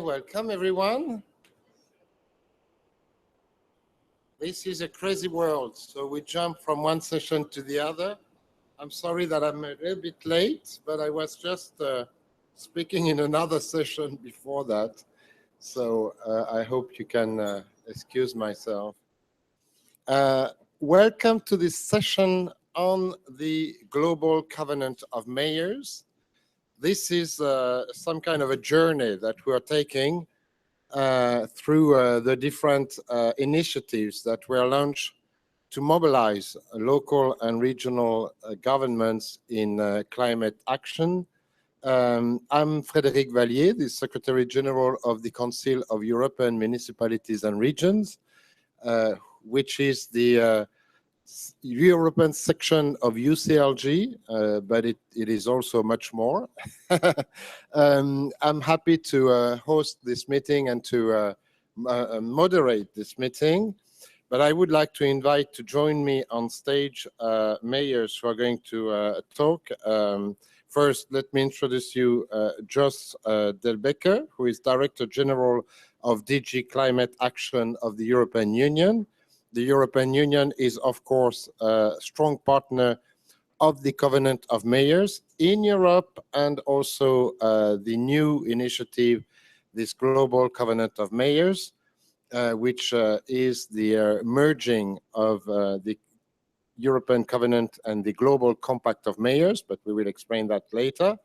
Welcome everyone. This is a crazy world, so we jump from one session to the other. I'm sorry that I'm a little bit late, but I was just speaking in another session before that, so I hope you can excuse myself. Welcome to this session on the Global Covenant of Mayors. This is some kind of a journey that we are taking through the different initiatives that were launched to mobilize local and regional governments in climate action. I'm Frédéric Vallier, the Secretary General of the Council of European Municipalities and Regions, which is the European section of UCLG, but it is also much more. I'm happy to host this meeting and to moderate this meeting, but I would like to invite to join me on stage mayors who are going to talk. First, let me introduce you Jos Delbecque, who is Director General of DG Climate Action of the European Union. The European Union is, of course, a strong partner of the Covenant of Mayors in Europe, and also the new initiative, this Global Covenant of Mayors, which is the merging of the European Covenant and the Global Compact of Mayors, but we will explain that later.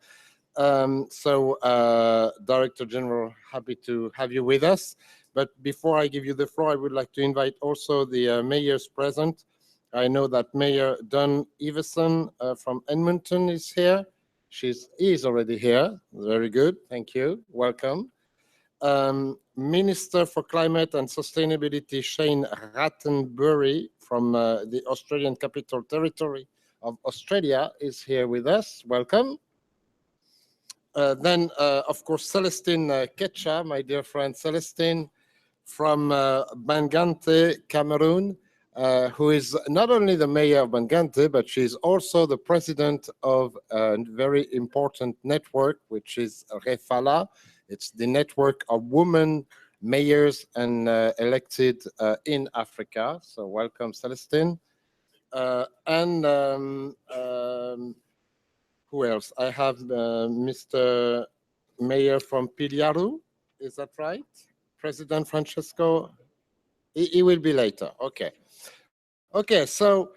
Director General, happy to have you with us. But before I give you the floor, I would like to invite also the mayors present. I know that Mayor Dawn Iveson from Edmonton is here. She is already here. Very good. Thank you. Welcome. Minister for Climate and Sustainability Shane Rattenbury from the Australian Capital Territory of Australia is here with us. Welcome. Then, of course, Celestine Ketcha, my dear friend Celestine, from Bangangté, Cameroon, who is not only the mayor of Bangangté, but she's also the president of a very important network, which is REFALA. It's the network of women mayors and elected in Africa. So welcome, Celestine. Who else? I have Mr. Mayor from Piliaru. Is that right? President Francesco, he will be later. Okay. Okay, so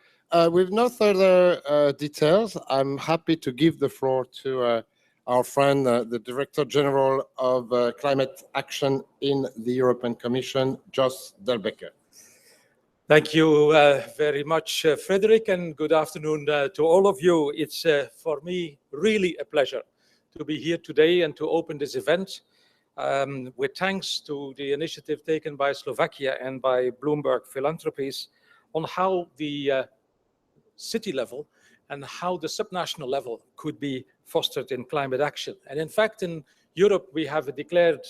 with no further details, I'm happy to give the floor to our friend, the Director General of Climate Action in the European Commission, Jos Delbecque. Thank you very much, Frédéric, and good afternoon to all of you. It's for me really a pleasure to be here today and to open this event. With thanks to the initiative taken by Slovakia and by Bloomberg Philanthropies on how the city level and how the subnational level could be fostered in climate action. And in fact, in Europe, we have a declared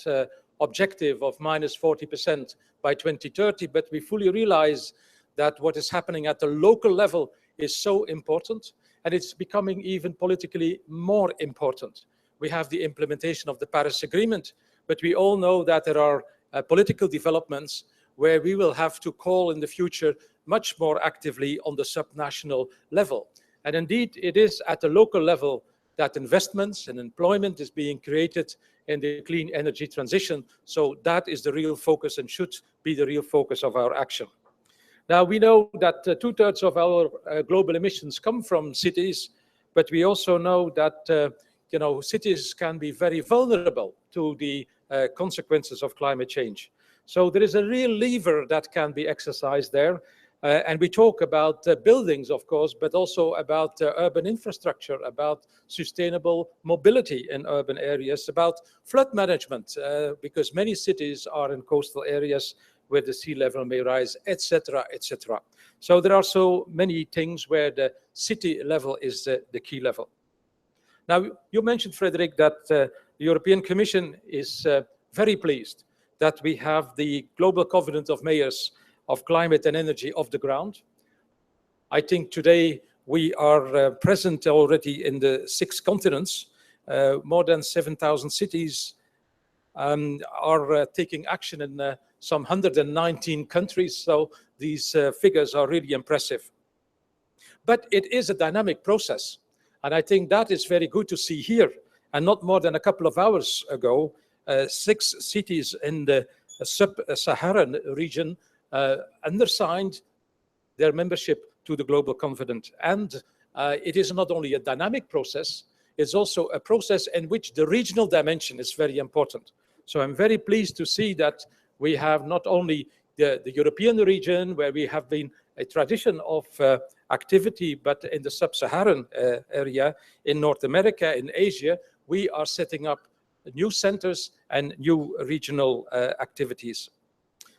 objective of minus 40% by 2030, but we fully realize that what is happening at the local level is so important, and it's becoming even politically more important. We have the implementation of the Paris Agreement, but we all know that there are political developments where we will have to call in the future much more actively on the subnational level. And indeed, it is at the local level that investments and employment is being created in the clean energy transition. So that is the real focus and should be the real focus of our action. Now, we know that 2/3 of our global emissions come from cities, but we also know that cities can be very vulnerable to the consequences of climate change. So there is a real lever that can be exercised there. And we talk about buildings, of course, but also about urban infrastructure, about sustainable mobility in urban areas, about flood management, because many cities are in coastal areas where the sea level may rise, etc., etc. So there are so many things where the city level is the key level. Now, you mentioned, Frédéric, that the European Commission is very pleased that we have the Global Covenant of Mayors of Climate and Energy off the ground. I think today we are present already in the 6 continents. More than 7,000 cities are taking action in some 119 countries. So these figures are really impressive. But it is a dynamic process. And I think that is very good to see here. And not more than a couple of hours ago, 6 cities in the sub-Saharan region undersigned their membership to the Global Covenant. And it is not only a dynamic process, it's also a process in which the regional dimension is very important. So I'm very pleased to see that we have not only the European region, where we have been a tradition of activity, but in the sub-Saharan area, in North America, in Asia, we are setting up new centers and new regional activities.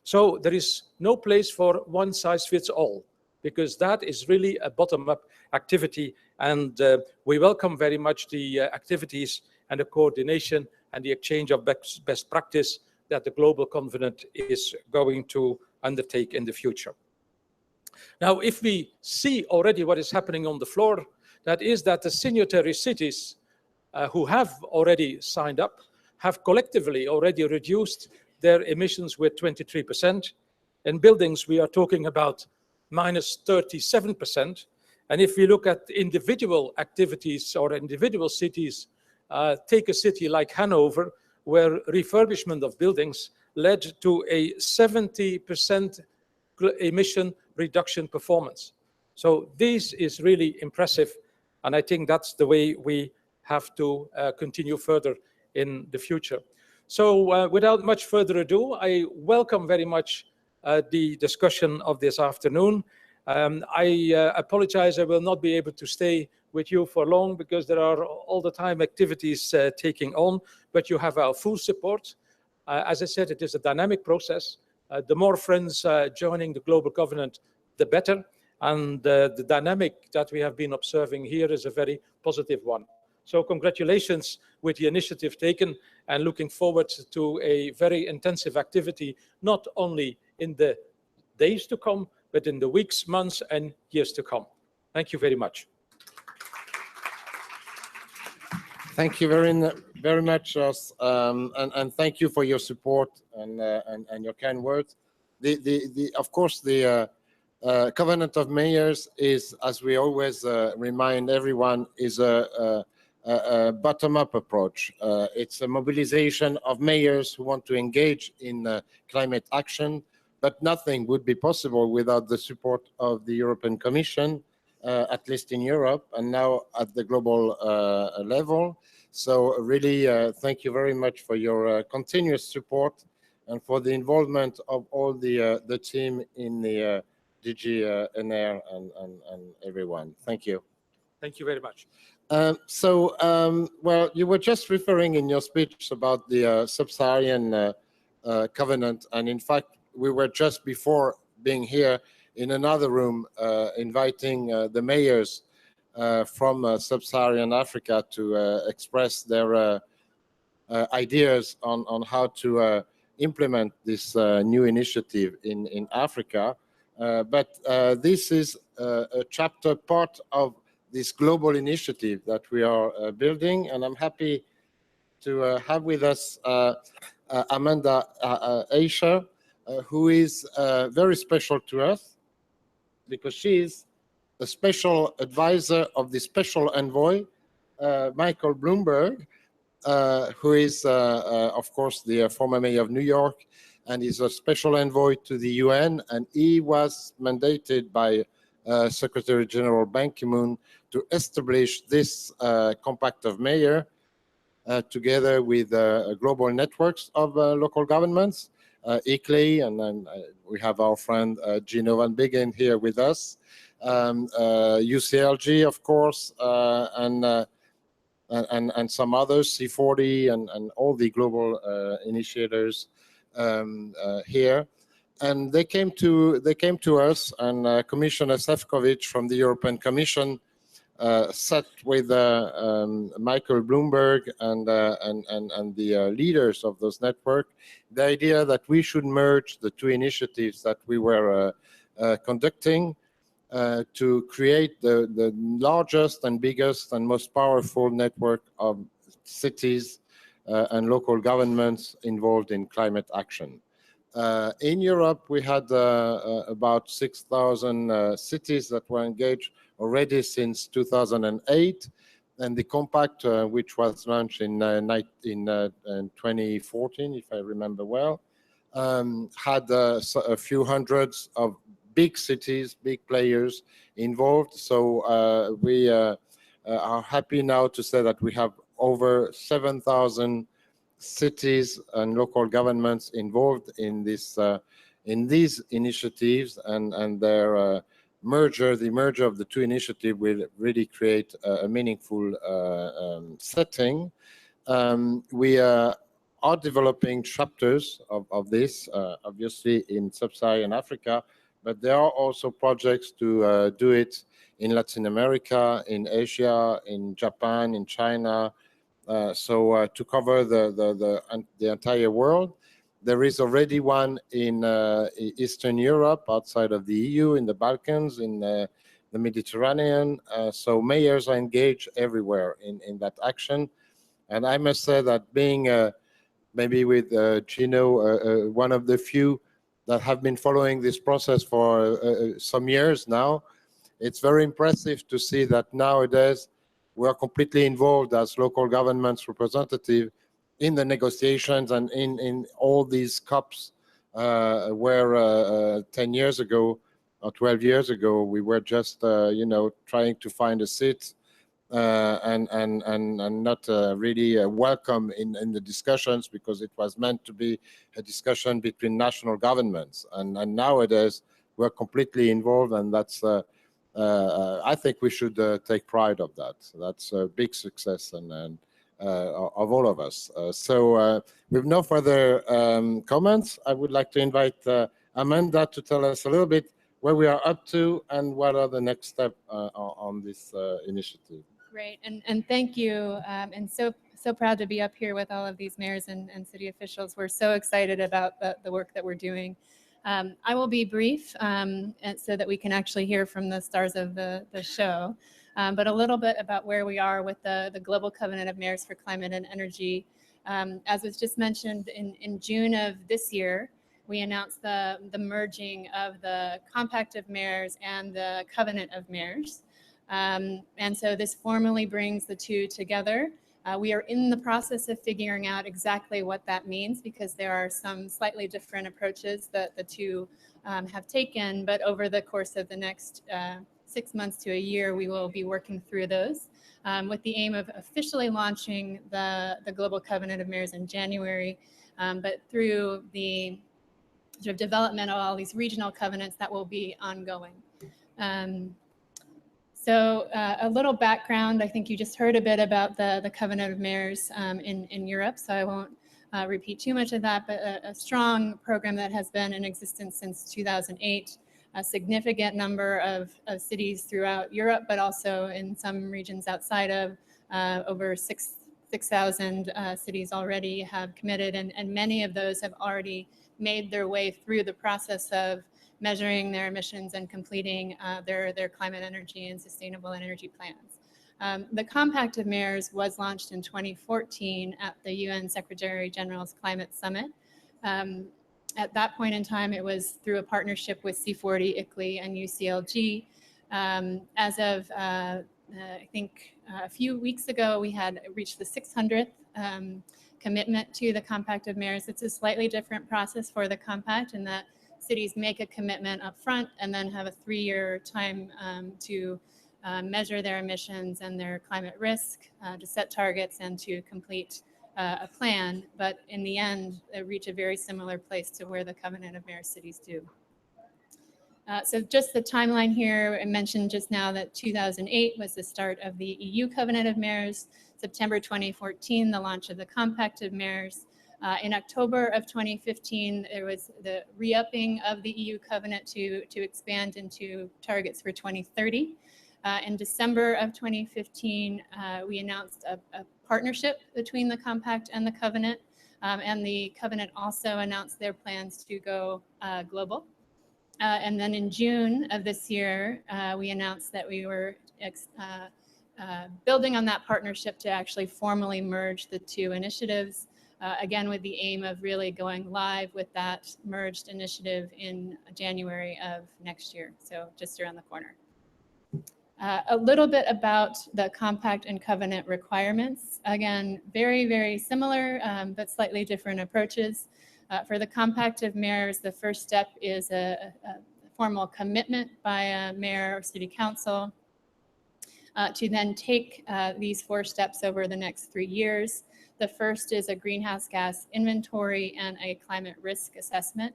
So there is no place for one size fits all, because that is really a bottom-up activity. And we welcome very much the activities and the coordination and the exchange of best practice that the Global Covenant is going to undertake in the future. Now, if we see already what is happening on the floor, that is that the signatory cities who have already signed up have collectively already reduced their emissions with 23%. In buildings, we are talking about minus 37%. And if we look at individual activities or individual cities, take a city like Hanover, where refurbishment of buildings led to a 70% emission reduction performance. So this is really impressive. And I think that's the way we have to continue further in the future. So without much further ado, I welcome very much the discussion of this afternoon. I apologize, I will not be able to stay with you for long because there are all the time activities taking on, but you have our full support. As I said, it is a dynamic process. The more friends joining the Global Covenant, the better. And the dynamic that we have been observing here is a very positive one. So congratulations with the initiative taken, and looking forward to a very intensive activity, not only in the days to come, but in the weeks, months, and years to come. Thank you very much. Thank you very much, Jos, and thank you for your support and your kind words. Of course, the Covenant of Mayors is, as we always remind everyone, is a bottom-up approach. It's a mobilization of mayors who want to engage in climate action, but nothing would be possible without the support of the European Commission, at least in Europe, and now at the global level. So really, thank you very much for your continuous support and for the involvement of all the team in the DG NR and everyone. Thank you. Thank you very much. Well, you were just referring in your speech about the Sub-Saharan Covenant, and in fact, we were just before being here in another room inviting the mayors from Sub-Saharan Africa to express their ideas on how to implement this new initiative in Africa. But this is a chapter part of this global initiative that we are building, and I'm happy to have with us Amanda Aisha, who is very special to us because she is a special advisor of the special envoy, Michael Bloomberg, who is, of course, the former mayor of New York, and is a special envoy to the UN, and he was mandated by Secretary General Ban Ki-moon to establish this Compact of Mayors together with global networks of local governments, ICLEI, and then we have our friend Gino Van Biggen here with us, UCLG, of course, and some others, C40, and all the global initiators here. And they came to us, and Commissioner Šefčovič from the European Commission sat with Michael Bloomberg and the leaders of those networks the idea that we should merge the two initiatives that we were conducting to create the largest and biggest and most powerful network of cities and local governments involved in climate action. In Europe, we had about 6,000 cities that were engaged already since 2008, and the compact, which was launched in 2014, if I remember well, had a few hundreds of big cities, big players involved. So we are happy now to say that we have over 7,000 cities and local governments involved in this in these initiatives, and their merger, the merger of the two initiatives, will really create a meaningful setting. We are developing chapters of this, obviously in sub-Saharan Africa, but there are also projects to do it in Latin America, in Asia, in Japan, in China. So to cover the entire world. There is already one in Eastern Europe, outside of the EU, in the Balkans, in the Mediterranean. So mayors are engaged everywhere in that action. And I must say that being maybe with Gino, one of the few that have been following this process for some years now, it's very impressive to see that nowadays we are completely involved as local governments representative in the negotiations and in all these COPs, where 10 years ago or 12 years ago, we were just, trying to find a seat and not really welcome in the discussions, because it was meant to be a discussion between national governments. And nowadays, we're completely involved, and that's I think we should take pride of that. That's a big success and of all of us. So with no further comments, I would like to invite Amanda to tell us a little bit where we are up to and what are the next steps on this initiative. Great, and thank you, and so proud to be up here with all of these mayors and city officials. We're so excited about the work that we're doing. I will be brief so that we can actually hear from the stars of the show, but a little bit about where we are with the Global Covenant of Mayors for Climate and Energy. As was just mentioned, in June of this year, we announced the merging of the Compact of Mayors and the Covenant of Mayors. And so this formally brings the two together. We are in the process of figuring out exactly what that means, because there are some slightly different approaches that the two have taken, but over the course of the next 6 months to a year, we will be working through those with the aim of officially launching the Global Covenant of Mayors in January, but through the sort of development of all these regional covenants that will be ongoing. So a little background, I think you just heard a bit about the Covenant of Mayors in Europe, so I won't repeat too much of that, but a strong program that has been in existence since 2008, a significant number of cities throughout Europe, but also in some regions outside of over 6,000 cities already have committed, and many of those have already made their way through the process of measuring their emissions and completing their climate, energy, and sustainable energy plans. The Compact of Mayors was launched in 2014 at the UN Secretary General's Climate Summit. At that point in time, it was through a partnership with C40, ICLEI, and UCLG. As of, I think, a few weeks ago, we had reached the 600th commitment to the Compact of Mayors. It's a slightly different process for the Compact in that cities make a commitment up front and then have a 3-year time to measure their emissions and their climate risk, to set targets and to complete a plan. But in the end, they reach a very similar place to where the Covenant of Mayors cities do. So just the timeline here, I mentioned just now that 2008 was the start of the EU Covenant of Mayors, September 2014, the launch of the Compact of Mayors. In October of 2015, there was the re-upping of the EU Covenant to expand into targets for 2030. In December of 2015, we announced a partnership between the Compact and the Covenant, and the Covenant also announced their plans to go global. And then in June of this year, we announced that we were building on that partnership to actually formally merge the two initiatives, again, with the aim of really going live with that merged initiative in January of next year, so just around the corner. A little bit about the compact and covenant requirements. Again, very, very similar, but slightly different approaches. For the Compact of Mayors, the first step is a formal commitment by a mayor or city council to then take these 4 steps over the next 3 years. The first is a greenhouse gas inventory and a climate risk assessment.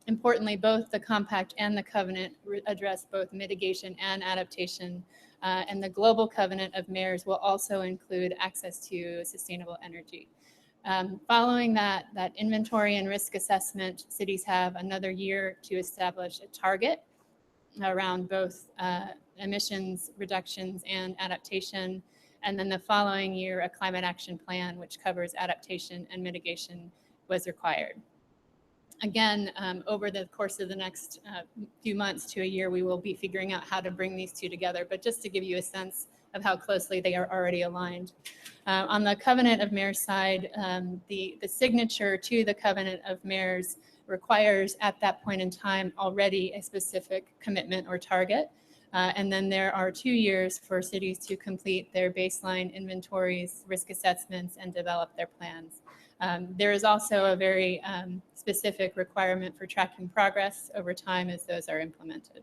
Importantly, both the compact and the covenant address both mitigation and adaptation. And the global covenant of mayors will also include access to sustainable energy. Following that inventory and risk assessment, cities have another year to establish a target around both emissions reductions and adaptation. And then the following year, a climate action plan, which covers adaptation and mitigation, was required. Again, over the course of the next few months to a year, we will be figuring out how to bring these two together. But just to give you a sense of how closely they are already aligned. On the Covenant of Mayors side, the signature to the Covenant of Mayors requires at that point in time already a specific commitment or target. And then there are 2 years for cities to complete their baseline inventories, risk assessments, and develop their plans. There is also a very specific requirement for tracking progress over time as those are implemented.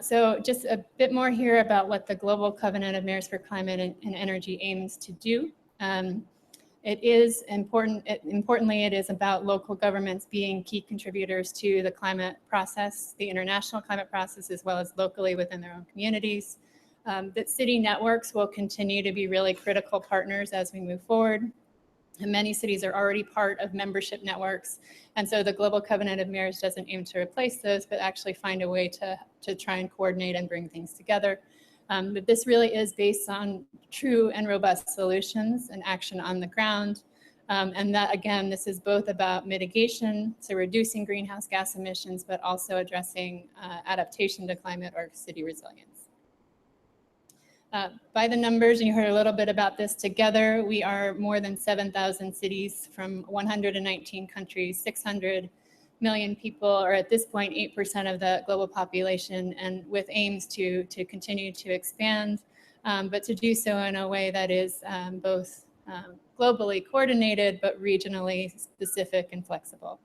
So just a bit more here about what the Global Covenant of Mayors for Climate and Energy aims to do. It is important, importantly, it is about local governments being key contributors to the climate process, the international climate process, as well as locally within their own communities. That city networks will continue to be really critical partners as we move forward. And many cities are already part of membership networks. And so the Global Covenant of Mayors doesn't aim to replace those, but actually find a way to try and coordinate and bring things together. But this really is based on true and robust solutions and action on the ground. And that, again, this is both about mitigation, so reducing greenhouse gas emissions, but also addressing adaptation to climate or city resilience. By the numbers, and you heard a little bit about this, together we are more than 7,000 cities from 119 countries, 600 million people, or at this point 8% of the global population, and with aims to continue to expand, but to do so in a way that is both globally coordinated but regionally specific and flexible.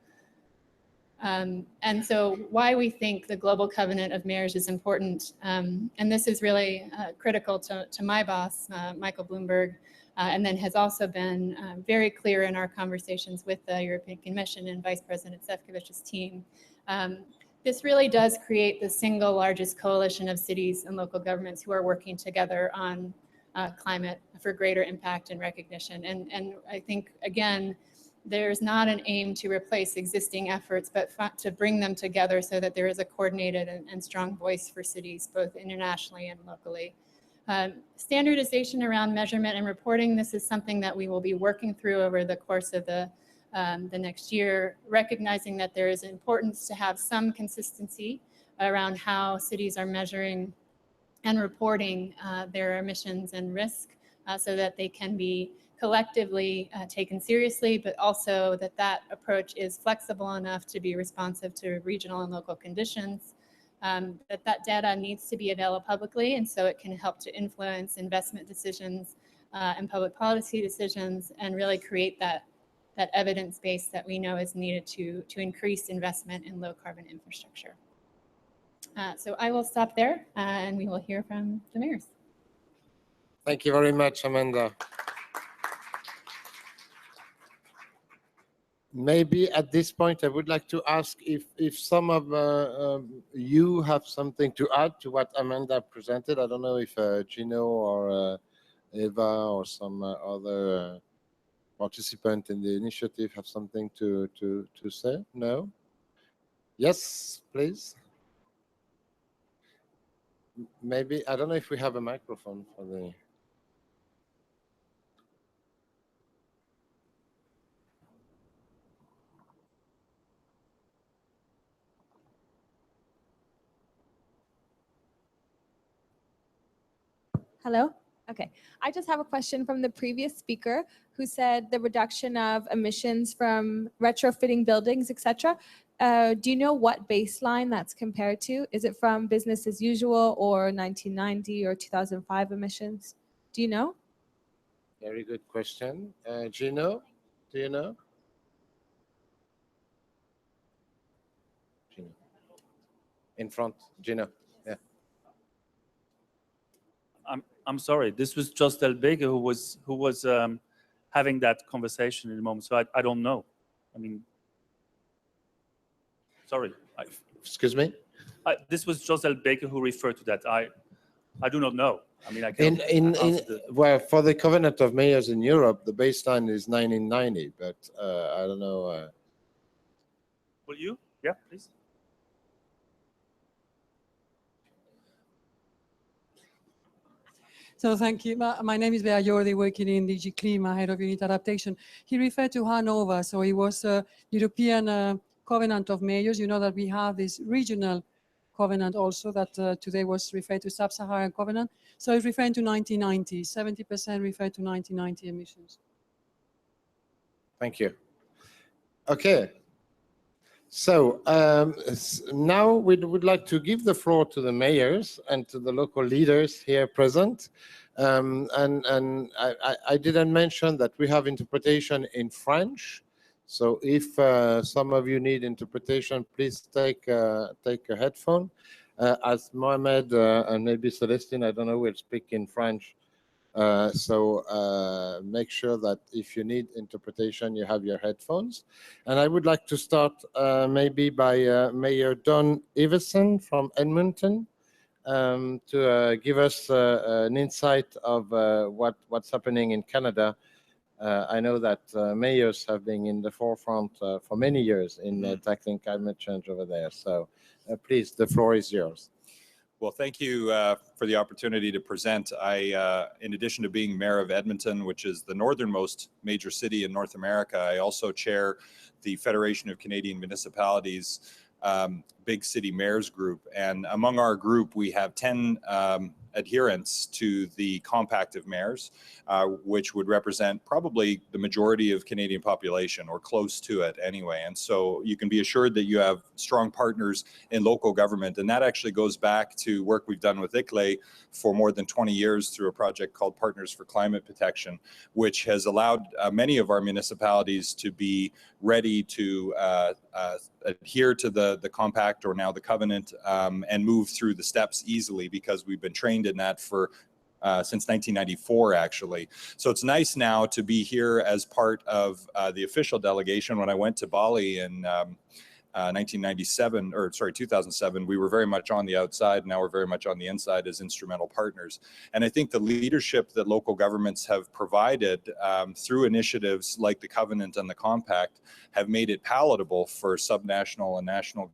And so why we think the Global Covenant of Mayors is important, and this is really critical to my boss, Michael Bloomberg, and then has also been very clear in our conversations with the European Commission and Vice President Šefčovič's team. This really does create the single largest coalition of cities and local governments who are working together on climate for greater impact and recognition. And I think, again, there's not an aim to replace existing efforts, but to bring them together so that there is a coordinated and strong voice for cities, both internationally and locally. Standardization around measurement and reporting, this is something that we will be working through over the course of the next year, recognizing that there is importance to have some consistency around how cities are measuring and reporting their emissions and risk so that they can be collectively taken seriously, but also that approach is flexible enough to be responsive to regional and local conditions, that data needs to be available publicly, and so it can help to influence investment decisions and public policy decisions, and really create that evidence base that we know is needed to increase investment in low carbon infrastructure. So I will stop there, and we will hear from the mayors. Thank you very much, Amanda. Maybe at this point, I would like to ask if some of you have something to add to what Amanda presented. I don't know if Gino or Eva or some other participant in the initiative have something to say. No? Yes, please. Maybe, I don't know if we have a microphone for the... Hello? Okay. I just have a question from the previous speaker who said the reduction of emissions from retrofitting buildings, etc. Do you know what baseline that's compared to? Is it from business as usual or 1990 or 2005 emissions? Do you know? Very good question. Gino, do you know? Gino. In front, Gino. Yeah. I'm sorry. This was just El Bega who was having that conversation in the moment. So I don't know. I mean, sorry. Excuse me? This was just El Bega who referred to that. I do not know. I mean, I can. Well, for the Covenant of Mayors in Europe, the baseline is 1990, but I don't know. Will you? Yeah, please. So thank you. My name is Bea Jordi, working in DG Klima, head of unit adaptation. He referred to Hanover, so it was a European Covenant of Mayors. You know that we have this regional covenant also that today was referred to Sub-Saharan Covenant. So it's referring to 1990, 70% referred to 1990 emissions. Thank you. Okay. So now we would like to give the floor to the mayors and to the local leaders here present. And I didn't mention that we have interpretation in French. So if some of you need interpretation, please take a headphone. As Mohamed and maybe Celestine, I don't know, will speak in French. So make sure that if you need interpretation, you have your headphones. And I would like to start maybe by Mayor Don Iveson from Edmonton to give us an insight of what's happening in Canada. I know that mayors have been in the forefront for many years in tackling climate change over there. So please, the floor is yours. Well, thank you for the opportunity to present. In addition to being mayor of Edmonton, which is the northernmost major city in North America, I also chair the Federation of Canadian Municipalities Big City Mayors Group. And among our group, we have 10 adherents to the Compact of Mayors, which would represent probably the majority of Canadian population, or close to it anyway. And so you can be assured that you have strong partners in local government. And that actually goes back to work we've done with ICLEI for more than 20 years through a project called Partners for Climate Protection, which has allowed many of our municipalities to be ready to adhere to the compact, or now the covenant, and move through the steps easily, because we've been trained in that for since 1994, actually. So it's nice now to be here as part of the official delegation. When I went to Bali in 2007, we were very much on the outside. Now we're very much on the inside as instrumental partners. And I think the leadership that local governments have provided through initiatives like the Covenant and the Compact have made it palatable for subnational and national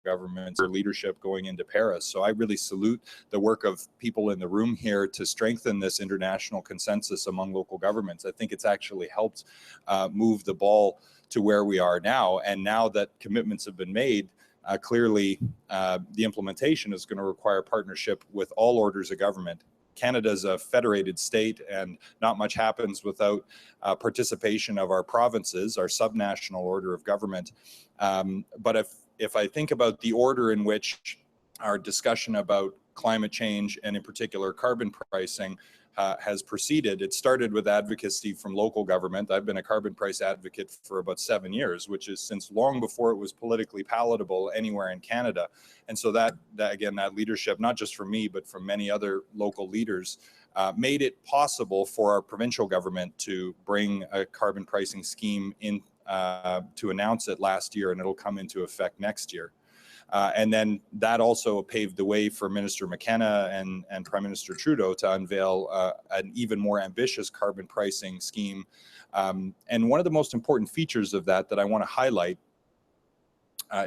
governments or leadership going into Paris. So I really salute the work of people in the room here to strengthen this international consensus among local governments. I think it's actually helped move the ball to where we are now. And now that commitments have been made, clearly the implementation is going to require partnership with all orders of government. Canada is a federated state, and not much happens without participation of our provinces, our subnational order of government. But if I think about the order in which our discussion about climate change, and in particular carbon pricing, has proceeded, it started with advocacy from local government. I've been a carbon price advocate for about 7 years, which is since long before it was politically palatable anywhere in Canada. And so that again, that leadership, not just from me, but from many other local leaders, made it possible for our provincial government to bring a carbon pricing scheme in, to announce it last year, and it'll come into effect next year. And then that also paved the way for Minister McKenna and Prime Minister Trudeau to unveil an even more ambitious carbon pricing scheme. And one of the most important features of that I want to highlight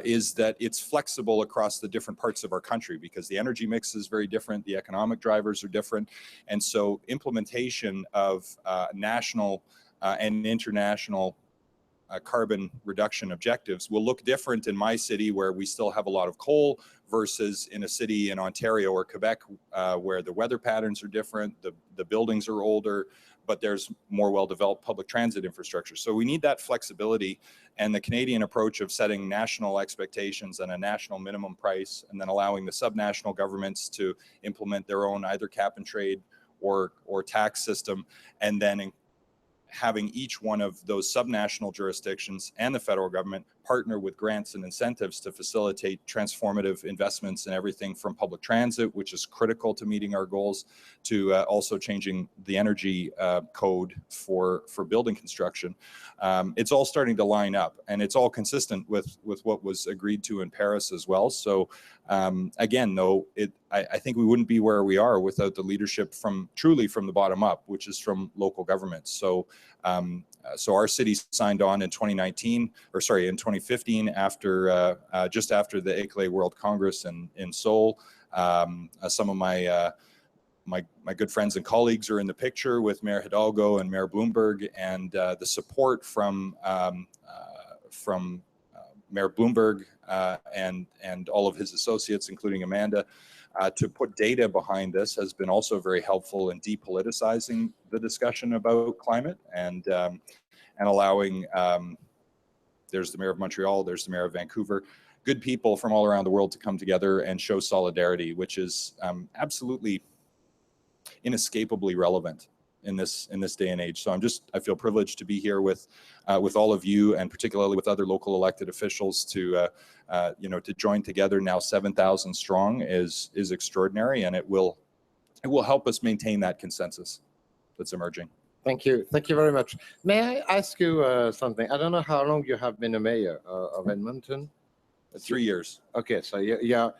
is that it's flexible across the different parts of our country, because the energy mix is very different, the economic drivers are different. And so implementation of national and international carbon reduction objectives will look different in my city, where we still have a lot of coal, versus in a city in Ontario or Quebec, where the weather patterns are different, the buildings are older, but there's more well-developed public transit infrastructure. So we need that flexibility, and the Canadian approach of setting national expectations and a national minimum price, and then allowing the subnational governments to implement their own either cap and trade or tax system, and then having each one of those subnational jurisdictions and the federal government partner with grants and incentives to facilitate transformative investments in everything from public transit, which is critical to meeting our goals, to also changing the energy code for building construction. It's all starting to line up, and it's all consistent with what was agreed to in Paris as well. So again, though, I think we wouldn't be where we are without the leadership truly from the bottom up, which is from local governments. So so our city signed on in 2015 after just after the ECLE World Congress in Seoul. Some of my good friends and colleagues are in the picture with Mayor Hidalgo and Mayor Bloomberg, and the support from Mayor Bloomberg and all of his associates, including Amanda, to put data behind this has been also very helpful in depoliticizing the discussion about climate, and allowing, there's the Mayor of Montreal, there's the Mayor of Vancouver, good people from all around the world to come together and show solidarity, which is absolutely inescapably relevant in this day and age. So I feel privileged to be here with all of you, and particularly with other local elected officials to join together now 7,000 strong is extraordinary, and it will help us maintain that consensus that's emerging. Thank you very much. May I ask you something? I don't know how long you have been a mayor of Edmonton. 3 years. Okay, so yeah,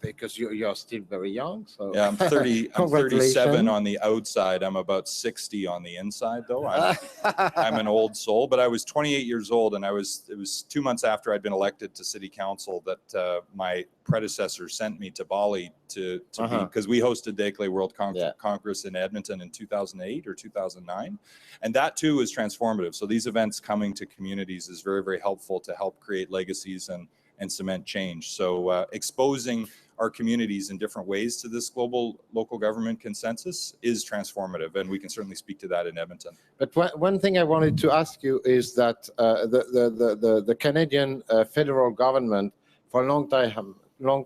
because you're still very young. So Yeah, I'm 30. I'm Congratulations. 37 on the outside. I'm about 60 on the inside, though. I'm an old soul, but I was 28 years old, and it was 2 months after I'd been elected to city council that my predecessor sent me to Bali to be, because we hosted the ECLE World Congress in Edmonton in 2008 or 2009, and that too is transformative. So these events coming to communities is very, very helpful to help create legacies and cement change. So exposing our communities in different ways to this global local government consensus is transformative, and we can certainly speak to that in Edmonton. But one thing I wanted to ask you is that the Canadian federal government for a long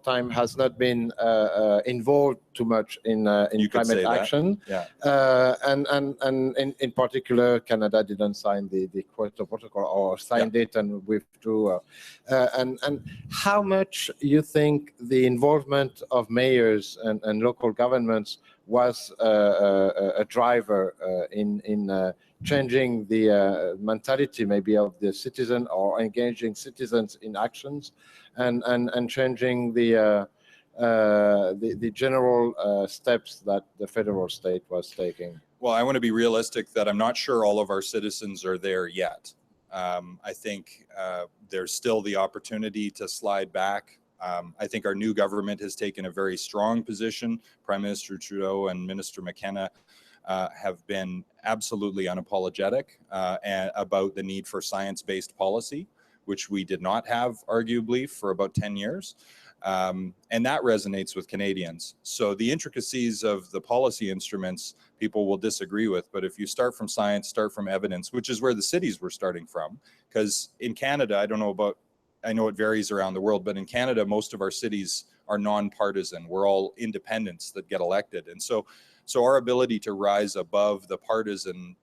time has not been involved too much in climate action. Yeah. And in particular, Canada didn't sign the Kyoto Protocol, or signed it and withdrew. And how much you think the involvement of mayors and local governments was a driver in changing the mentality maybe of the citizen, or engaging citizens in actions, and changing the general steps that the federal state was taking? Well, I want to be realistic that I'm not sure all of our citizens are there yet. I think there's still the opportunity to slide back. I think our new government has taken a very strong position. Prime Minister Trudeau and Minister McKenna have been absolutely unapologetic about the need for science-based policy, which we did not have, arguably, for about 10 years. And that resonates with Canadians. So the intricacies of the policy instruments people will disagree with, but if you start from science, start from evidence, which is where the cities were starting from, because in Canada, I know it varies around the world, but in Canada, most of our cities are nonpartisan. We're all independents that get elected. And so our ability to rise above the partisan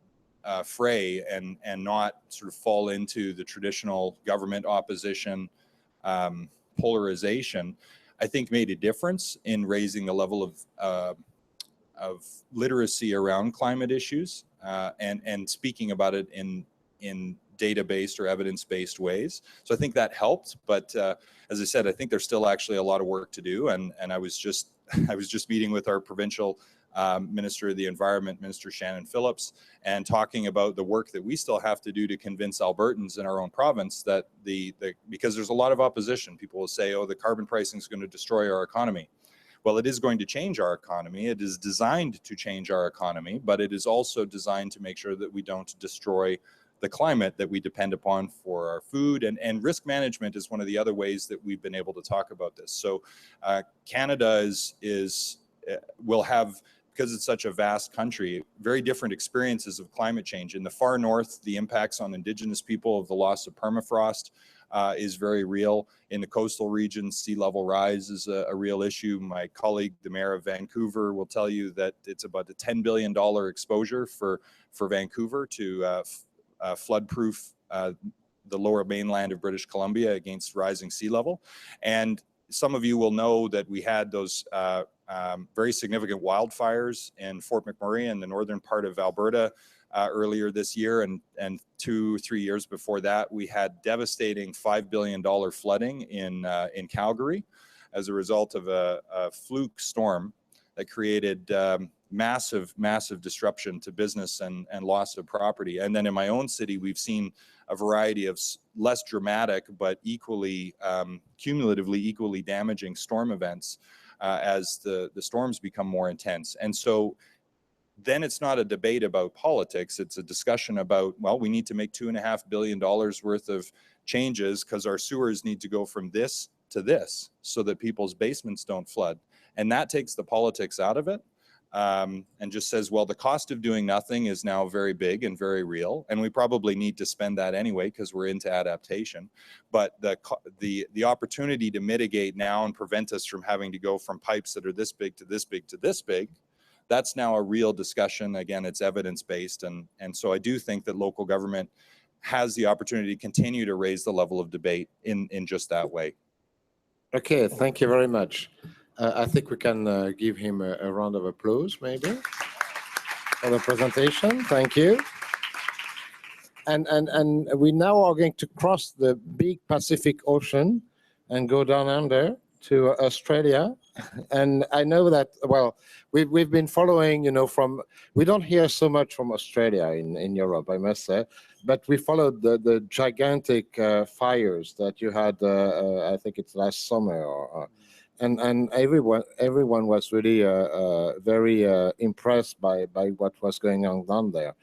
fray and not sort of fall into the traditional government opposition polarization, I think made a difference in raising the level of literacy around climate issues and speaking about it in data-based or evidence-based ways. So I think that helped, but as I said, I think there's still actually a lot of work to do. And I was just meeting with our provincial Minister of the Environment, Minister Shannon Phillips, and talking about the work that we still have to do to convince Albertans in our own province that because there's a lot of opposition. People will say, oh, the carbon pricing is going to destroy our economy. Well, it is going to change our economy. It is designed to change our economy, but it is also designed to make sure that we don't destroy the climate that we depend upon for our food, and risk management is one of the other ways that we've been able to talk about this. So Canada will have, because it's such a vast country, very different experiences of climate change. In the far north, the impacts on Indigenous people of the loss of permafrost is very real. In the coastal regions, sea level rise is a real issue. My colleague, the mayor of Vancouver, will tell you that it's about a $10 billion exposure for Vancouver to flood-proof the lower mainland of British Columbia against rising sea level. And some of you will know that we had those very significant wildfires in Fort McMurray in the northern part of Alberta earlier this year, and 2-3 years before that, we had devastating $5 billion flooding in Calgary as a result of a fluke storm that created massive disruption to business and loss of property. And then in my own city, we've seen a variety of less dramatic but equally cumulatively equally damaging storm events as the storms become more intense. And so then it's not a debate about politics, it's a discussion about, well, we need to make $2.5 billion worth of changes because our sewers need to go from this to this so that people's basements don't flood. And that takes the politics out of it and just says, well, the cost of doing nothing is now very big and very real, and we probably need to spend that anyway because we're into adaptation. But the opportunity to mitigate now and prevent us from having to go from pipes that are this big to this big to this big, that's now a real discussion. Again, it's evidence-based. And so I do think that local government has the opportunity to continue to raise the level of debate in just that way. Okay, thank you very much. I think we can give him a round of applause, maybe, for the presentation. Thank you. And we now are going to cross the big Pacific Ocean and go down under to Australia. And I know that, well, we've been following, we don't hear so much from Australia in Europe, I must say, but we followed the gigantic fires that you had, I think it's last summer, and everyone was really very impressed by what was going on down there.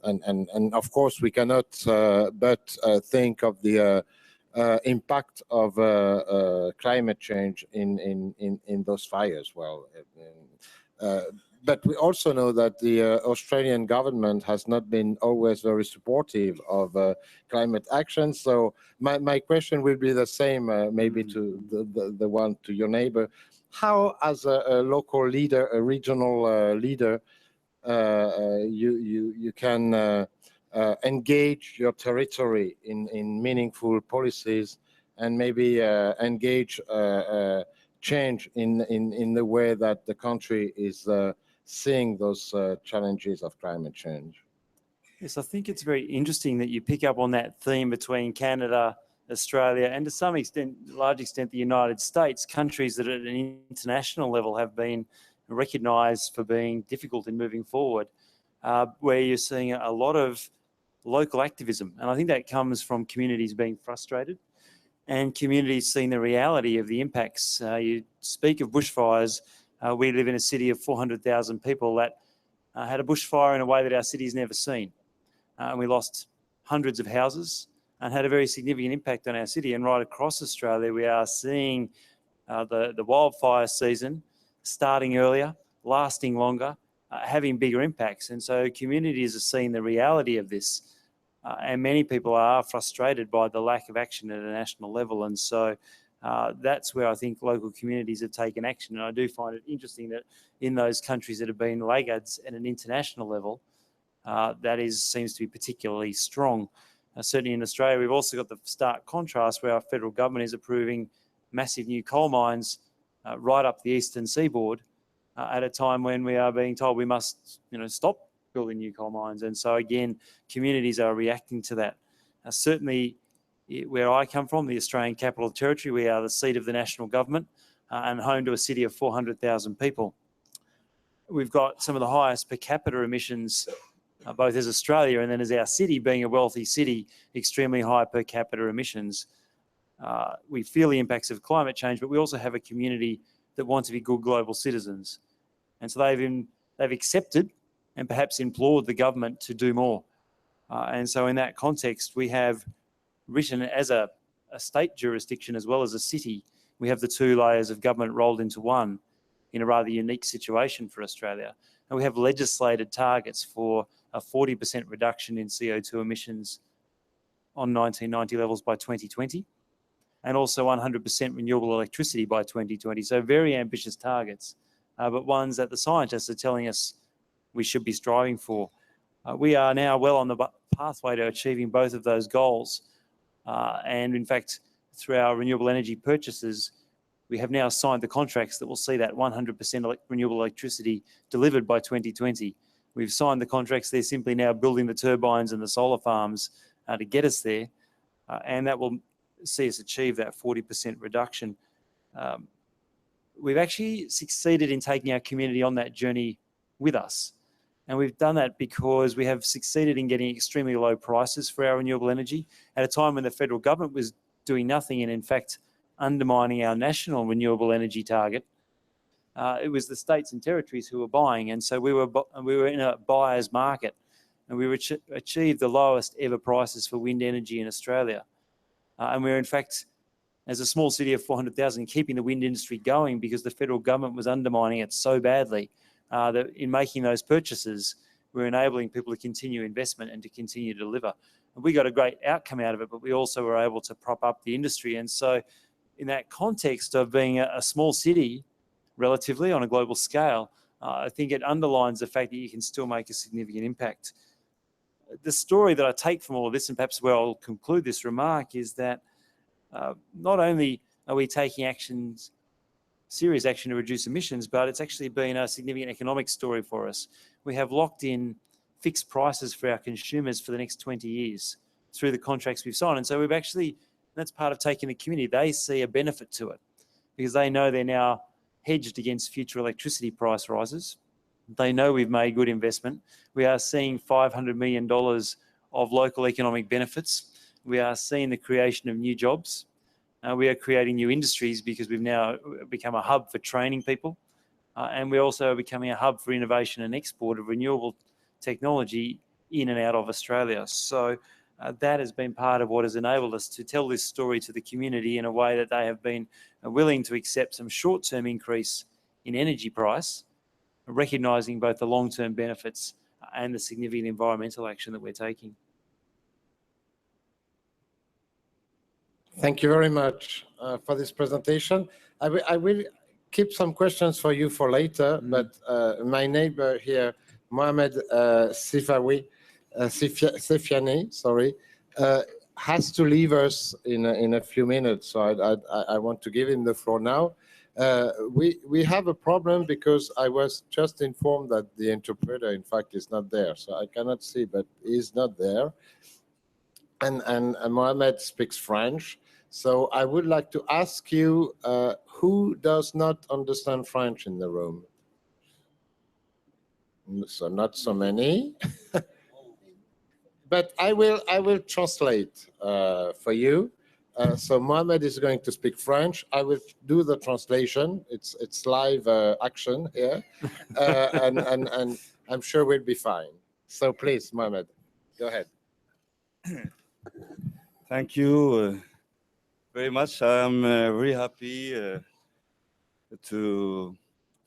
And of course, we cannot but think of the impact of climate change in those fires. Well, but we also know that the Australian government has not been always very supportive of climate action. So my question will be the same, maybe to the one to your neighbor. How, as a local leader, a regional leader, you can engage your territory in meaningful policies and maybe engage change in the way that the country is seeing those challenges of climate change? Yes, I think it's very interesting that you pick up on that theme between Canada, Australia, and to some extent, large extent, the United States, countries that at an international level have been recognised for being difficult in moving forward, where you're seeing a lot of local activism. And I think that comes from communities being frustrated and communities seeing the reality of the impacts. You speak of bushfires. We live in a city of 400,000 people that had a bushfire in a way that our city's never seen. And we lost hundreds of houses and had a very significant impact on our city. And right across Australia, we are seeing the wildfire season starting earlier, lasting longer, having bigger impacts. And so communities are seeing the reality of this. And many people are frustrated by the lack of action at a national level. And so that's where I think local communities have taken action. And I do find it interesting that in those countries that have been laggards at an international level, seems to be particularly strong. Certainly in Australia, we've also got the stark contrast where our federal government is approving massive new coal mines right up the eastern seaboard at a time when we are being told we must, stop building new coal mines. And so again, communities are reacting to that. Certainly where I come from, the Australian Capital Territory, we are the seat of the national government and home to a city of 400,000 people. We've got some of the highest per capita emissions, both as Australia and then as our city, being a wealthy city, extremely high per capita emissions. We feel the impacts of climate change, but we also have a community that want to be good global citizens. And so they've accepted and perhaps implored the government to do more. And so in that context, we have written as a state jurisdiction as well as a city, we have the two layers of government rolled into one in a rather unique situation for Australia. And we have legislated targets for a 40% reduction in CO2 emissions on 1990 levels by 2020, and also 100% renewable electricity by 2020. So very ambitious targets, but ones that the scientists are telling us we should be striving for. We are now well on the pathway to achieving both of those goals. And in fact, through our renewable energy purchases, we have now signed the contracts that will see that 100% renewable electricity delivered by 2020. We've signed the contracts. They're simply now building the turbines and the solar farms to get us there. And that will see us achieve that 40% reduction. We've actually succeeded in taking our community on that journey with us. And we've done that because we have succeeded in getting extremely low prices for our renewable energy at a time when the federal government was doing nothing and in fact undermining our national renewable energy target. It was the states and territories who were buying, and so we were in a buyer's market, and we achieved the lowest ever prices for wind energy in Australia. And we're in fact, as a small city of 400,000, keeping the wind industry going because the federal government was undermining it so badly that in making those purchases, we're enabling people to continue investment and to continue to deliver. And we got a great outcome out of it, but we also were able to prop up the industry. And so in that context of being a small city, relatively on a global scale, I think it underlines the fact that you can still make a significant impact. The story that I take from all of this, and perhaps where I'll conclude this remark, is that not only are we taking serious action to reduce emissions, but it's actually been a significant economic story for us. We have locked in fixed prices for our consumers for the next 20 years through the contracts we've signed. And so we've actually, that's part of taking the community, they see a benefit to it because they know they're now hedged against future electricity price rises. They know we've made good investment. We are seeing $500 million of local economic benefits. We are seeing the creation of new jobs. We are creating new industries because we've now become a hub for training people. And we're also becoming a hub for innovation and export of renewable technology in and out of Australia. So that has been part of what has enabled us to tell this story to the community in a way that they have been willing to accept some short-term increase in energy price, recognising both the long-term benefits and the significant environmental action that we're taking. Thank you very much for this presentation. I will keep some questions for you for later, but my neighbor here, Mohamed Sifiani, has to leave us in a few minutes, so I want to give him the floor now. We have a problem because I was just informed that the interpreter, in fact, is not there, so I cannot see, but he's not there. And Mohamed speaks French. So I would like to ask you, who does not understand French in the room? So not so many. But I will translate for you. So Mohamed is going to speak French. I will do the translation. It's live action here, and I'm sure we'll be fine. So please, Mohamed, go ahead. Thank you very much. I'm very happy to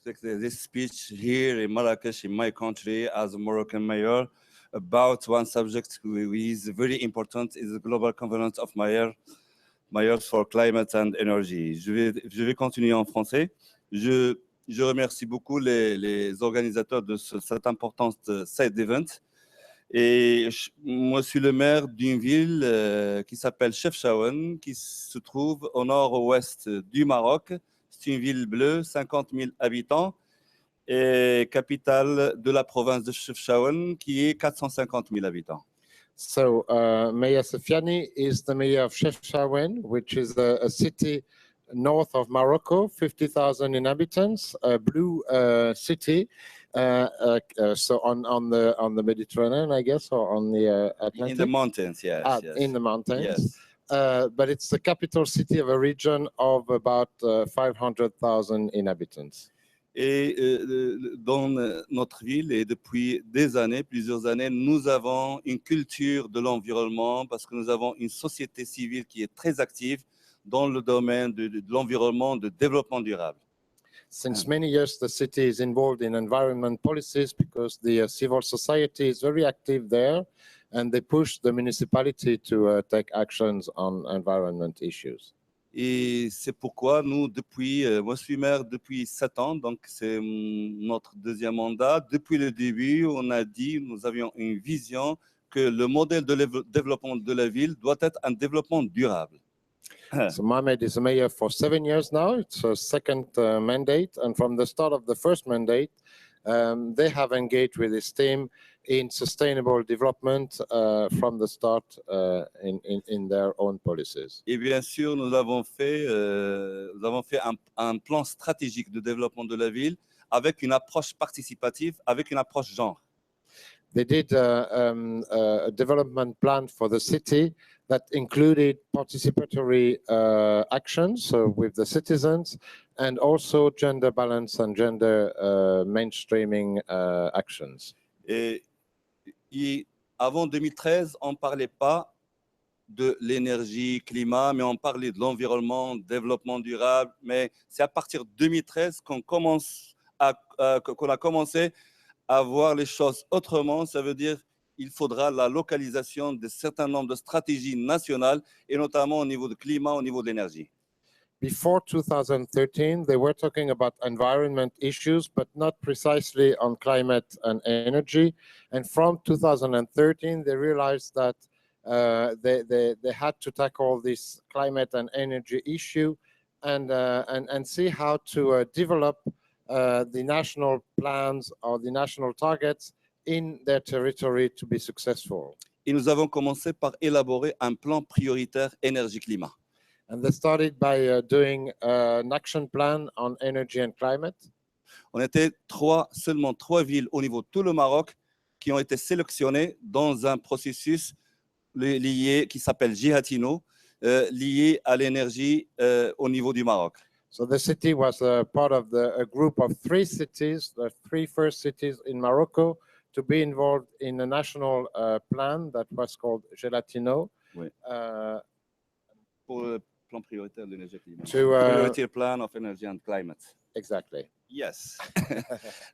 take this speech here in Marrakesh, in my country, as a Moroccan mayor, about one subject which is very important, is the Global Covenant of Mayors for Climate and Energy. Je vais continuer en français. Je remercie beaucoup les organisateurs de cet important side event. Et moi, je suis le maire d'une ville qui s'appelle Chefchaouen, qui se trouve au nord-ouest du Maroc. C'est une ville bleue, 50 000 habitants, et capitale de la province de Chefchaouen, qui est 450 000 habitants. So Mayor Sifiani is the mayor of Chefchaouen, which is a city north of Morocco, 50,000 inhabitants, a blue city. So on the Mediterranean, I guess, or on the Atlantic? In the mountains, yes. Yes. In the mountains. Yes. But it's the capital city of a region of about 500,000 inhabitants. Et dans notre ville, et depuis des années, plusieurs années, nous avons une culture de l'environnement parce que nous avons une société civile qui est très active dans le domaine de l'environnement, de développement durable. Since many years, the city is involved in environment policies because the civil society is very active there, and they push the municipality to take actions on environment issues. Et c'est pourquoi nous, moi je suis maire depuis 7 ans, donc c'est notre deuxième mandat. Depuis le début, on a dit, nous avions une vision que le modèle de développement de la ville doit être un développement durable. So Mohamed is a mayor for 7 years now. It's a second mandate, and from the start of the first mandate, they have engaged with this team in sustainable development from the start in their own policies. Et bien sûr, nous avons fait un plan stratégique de développement de la ville avec une approche participative, avec une approche genre. They did a development plan for the city that included participatory actions, so with the citizens, and also gender balance and gender mainstreaming actions. Et avant 2013, on ne parlait pas de l'énergie, climat, mais on parlait de l'environnement, développement durable. Mais c'est à partir de 2013 qu'on a commencé à voir les choses autrement. Ça veut dire qu'il faudra la localisation de certains nombres de stratégies nationales, et notamment au niveau du climat, au niveau de l'énergie. Before 2013, they were talking about environment issues, but not precisely on climate and energy. And from 2013, they realized that they had to tackle this climate and energy issue and see how to develop the national plans or the national targets in their territory to be successful. Et nous avons commencé par élaborer un plan prioritaire énergie-climat. And they started by doing an action plan on energy and climate. On était seulement trois villes au niveau de tout le Maroc qui ont été sélectionnées dans un processus lié qui s'appelle Jihatino, lié à l'énergie au niveau du Maroc. So the city was part of a group of 3 cities, the 3 first cities in Morocco, to be involved in a national plan that was called Gelatino. Oui. Pour le plan prioritaire de l'énergie et climat. To, Plan of Energy and Climate. Exactly. Yes.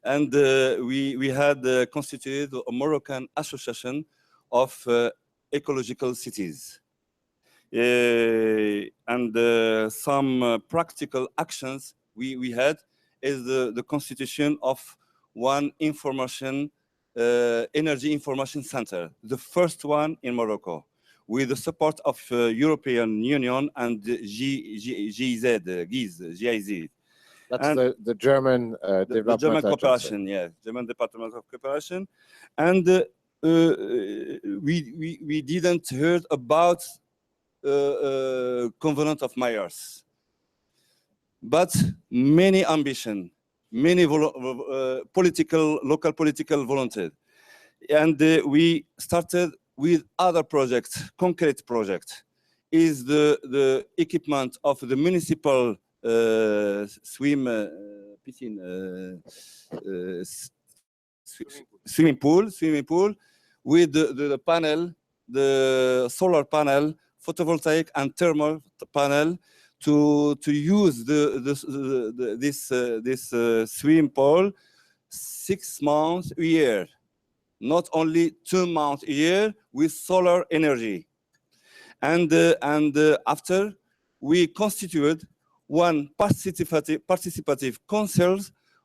And we had constituted a Moroccan association of ecological cities. And some practical actions we had is the constitution of one energy information center, the first one in Morocco, with the support of European Union and GIZ. That's And the German development the German agency. cooperation, yeah, German Department of Cooperation. And we didn't heard about Covenant of Mayors, but many ambition, many local political volunteer. And we started with other projects, concrete project, is the equipment of the municipal swimming pool with the panel, the solar panel, photovoltaic and thermal panel to use this swimming pool 6 months a year, not only 2 months a year with solar energy. And after we constituted one participative council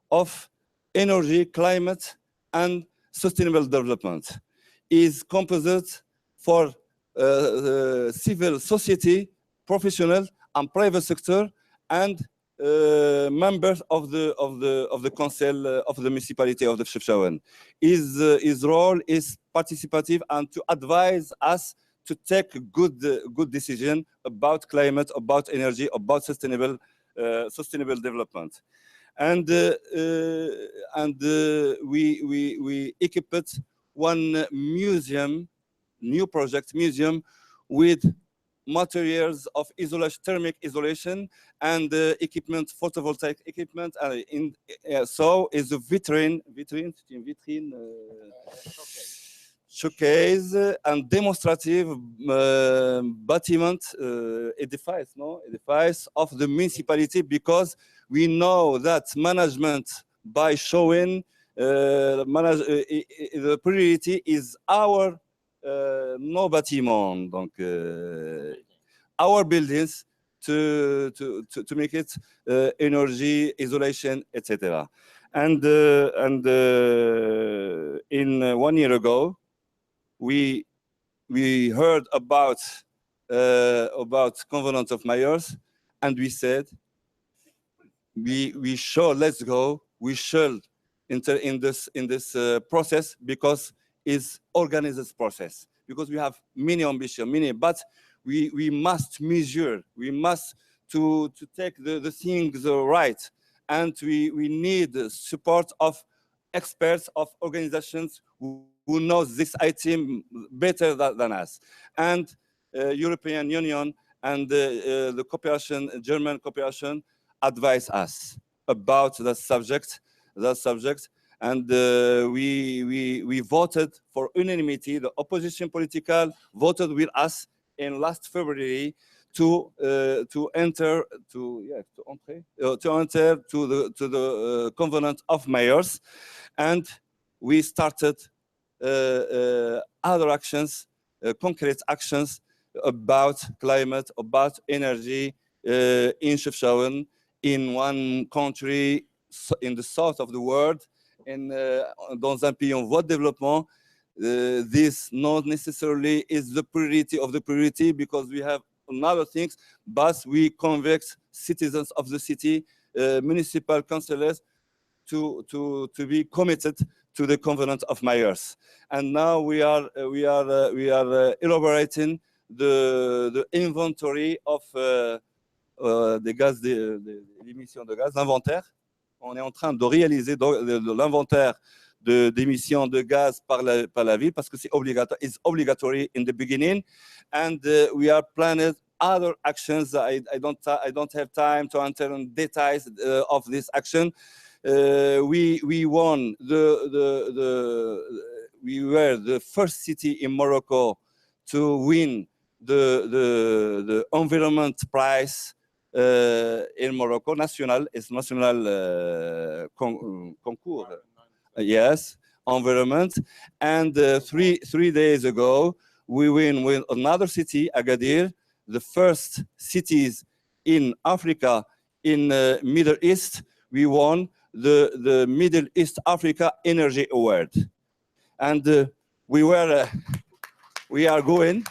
of energy, climate, and sustainable development. Is composite for civil society, professional and private sector, and members of the council of the municipality of the Chefchaouen. His role is participative and to advise us to take good decision about climate, about energy, about sustainable development. And we equipped one museum, new project museum with materials of isolation, thermic isolation, and equipment, photovoltaic equipment. So is a vitrine, showcase and demonstrative bâtiment edifice of the municipality, because we know that management by showing the priority is our nos bâtiments, donc our buildings to make it energy isolation, etc. And in 1 year ago, we heard about Covenant of Mayors, and we said we should, let's go, we should enter in this process, because it's organized process, because we have many ambition, but we must measure, we must to take the things right, and we need the support of experts, of organizations who knows this item better than us. And European Union and the cooperation, German cooperation, advise us about the subject, and we voted for unanimity. The opposition political voted with us in last February to enter to the Covenant of Mayors, and we started other actions, concrete actions about climate, about energy in Chefchaouen, in one country in the south of the world, dans un pays en voie de développement. This not necessarily is the priority of the priority, because we have other things, but we convict citizens of the city, municipal councillors, to be committed to the Covenant of Mayors. And now we are elaborating the inventory of des gaz, d'émissions de gaz, l'inventaire. On est en train de réaliser de l'inventaire d'émissions de gaz par la ville, parce que c'est obligatoire. It's obligatory in the beginning, and we are planning other actions. I don't have time to enter in details of this action. We won we were the first city in Morocco to win the environment prize in Morocco, national concours. Yes, environment. And 3 days ago, we win with another city, Agadir, the first cities in Africa, in Middle East. We won the Middle East Africa Energy Award. And we are going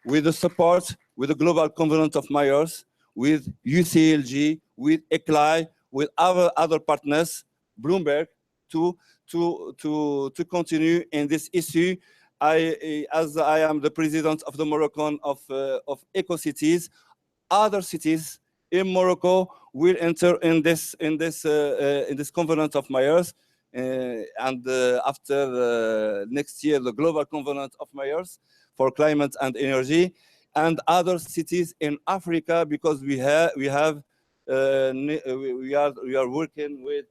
with the support, with the Global Covenant of Mayors, with UCLG, with ECLAI, with other partners, Bloomberg, to continue in this issue. As I am the president of the Moroccan of EcoCities, other cities in Morocco will enter in this Covenant of Mayors, and after next year, the Global Covenant of Mayors for climate and energy, and other cities in Africa, because we are working with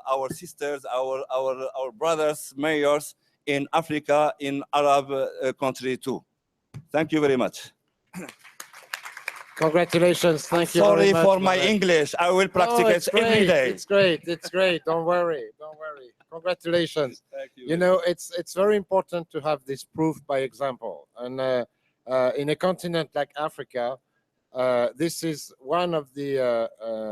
our sisters, our brothers, mayors in Africa, in Arab country too. Thank you very much. Congratulations. Thank you. Sorry very much, for my Mohamed. English. I will practice it every day. It's great. It's great. Don't worry. Don't worry. Congratulations. Thank you. You know, it's very important to have this proof by example. And in a continent like Africa, this is one of the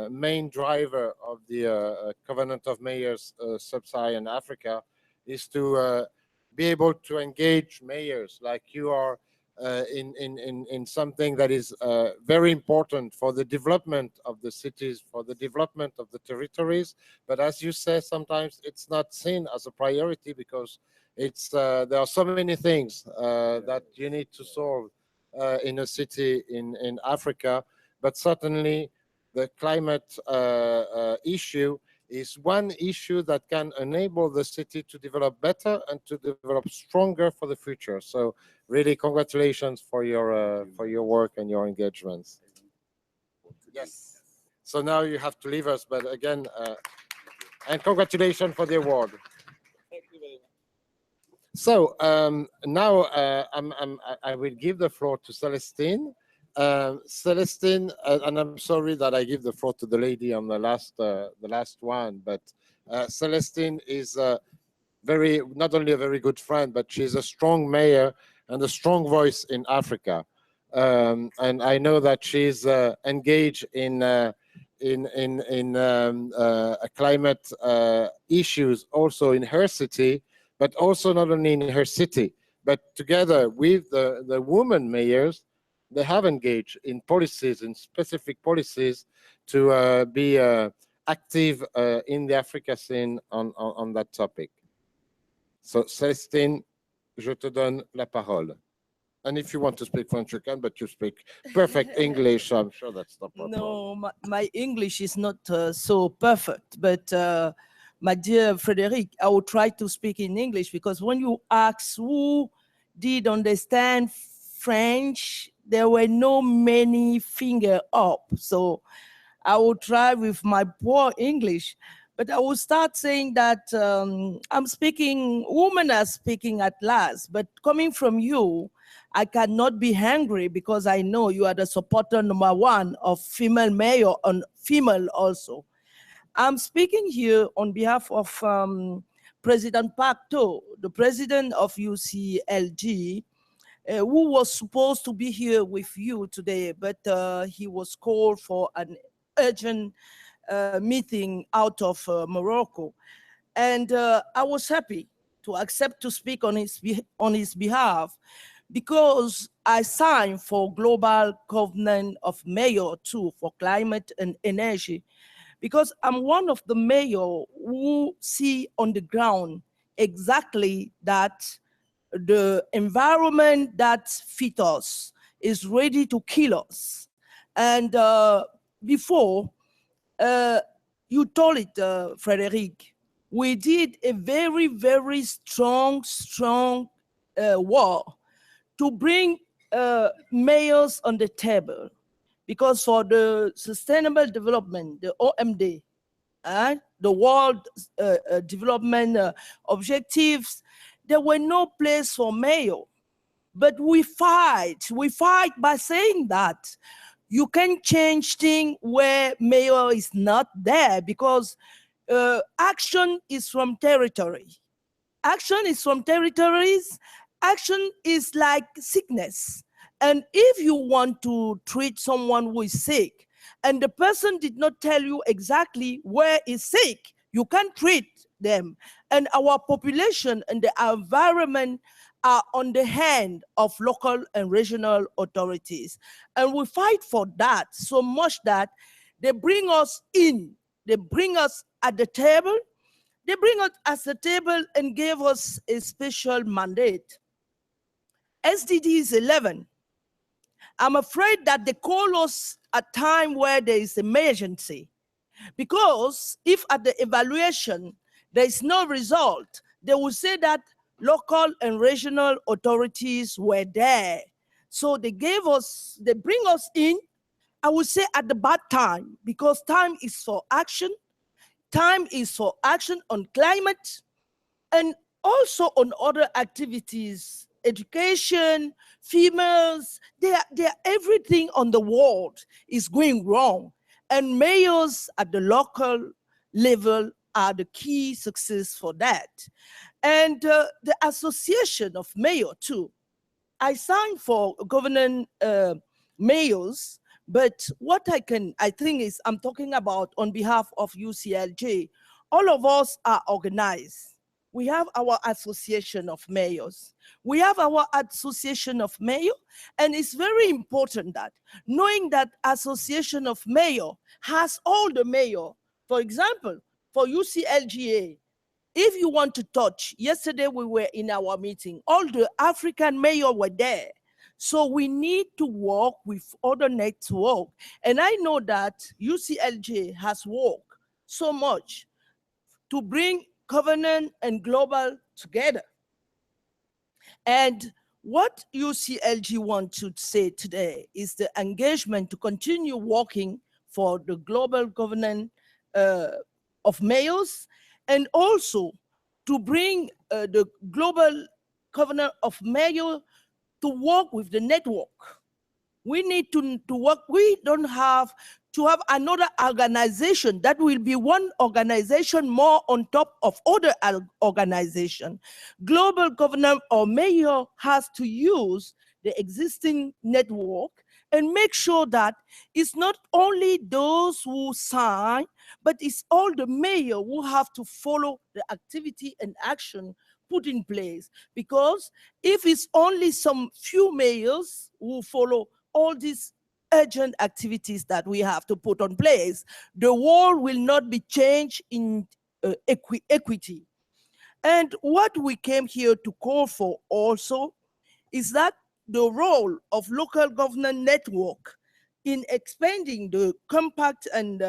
main driver of the Covenant of Mayors Sub-Saharan Africa, is to be able to engage mayors like you are in something that is very important for the development of the cities, for the development of the territories. But as you say, sometimes it's not seen as a priority, because it's there are so many things that you need to solve in a city in Africa. But certainly the climate issue is one issue that can enable the city to develop better and to develop stronger for the future. So really congratulations for your work and your engagements. Yes. So now you have to leave us, but again, and congratulations for the award. Thank you very much. So now I will give the floor to Celestine. Celestine, and I'm sorry that I give the floor to the lady on the last one, but Celestine is not only a very good friend, but she's a strong mayor and a strong voice in Africa. And I know that she's engaged in climate issues also in her city, but also not only in her city, but together with the women mayors, they have engaged in policies, in specific policies to be active in the Africa scene on that topic. So, Celestine, je te donne la parole. And if you want to speak French, you can, but you speak perfect English, so I'm sure that's not problem. No, my English is not so perfect, but my dear Frederic, I will try to speak in English because when you ask who did understand French, there were no many finger up. So I will try with my poor English, but I will start saying that women are speaking at last, but coming from you, I cannot be angry because I know you are the supporter number one of female mayor and female also. I'm speaking here on behalf of President Park To, the president of UCLG, who was supposed to be here with you today, but he was called for an urgent meeting out of Morocco. And I was happy to accept to speak on his behalf because I signed for Global Covenant of Mayor too for climate and energy, because I'm one of the mayors who see on the ground exactly that the environment that fits us is ready to kill us. And before, you told it, Frederic, we did a very, very strong war to bring mayors on the table, because for the sustainable development, the OMD, the world development objectives, there were no place for mayor. But we fight by saying that you can change things where mayor is not there, because action is from territory. Action is from territories. Action is like sickness. And if you want to treat someone who is sick, and the person did not tell you exactly where is sick, you can't treat them. And our population and the environment are on the hand of local and regional authorities. And we fight for that so much that they bring us in, they bring us at the table, they bring us at the table and gave us a special mandate. SDGs 11, I'm afraid that they call us at a time where there is emergency, because if at the evaluation there is no result, they will say that local and regional authorities were there. So they bring us in, I would say at the bad time, because time is for action. Time is for action on climate and also on other activities, education, females, everything on the world is going wrong. And mayors at the local level are the key success for that. And the association of mayors too. I signed for government mayors, but what I think is, I'm talking about on behalf of UCLG, all of us are organized. We have our association of mayors. We have our association of mayors, and it's very important that knowing that association of mayor has all the mayor. For example, for UCLGA, if you want to touch, yesterday we were in our meeting, all the African mayors were there. So we need to work with other networks. And I know that UCLG has worked so much to bring covenant and global together. And what UCLG wants to say today is the engagement to continue working for the global covenant of mayors, and also to bring the global covenant of mayors to work with the network. We need to work. We don't have to have another organization that will be one organization more on top of other organization. Global Covenant or mayor has to use the existing network and make sure that it's not only those who sign, but it's all the mayor who have to follow the activity and action put in place. Because if it's only some few mayors who follow all these urgent activities that we have to put on place, the world will not be changed in equity. And what we came here to call for also is that the role of local government network in expanding the compact and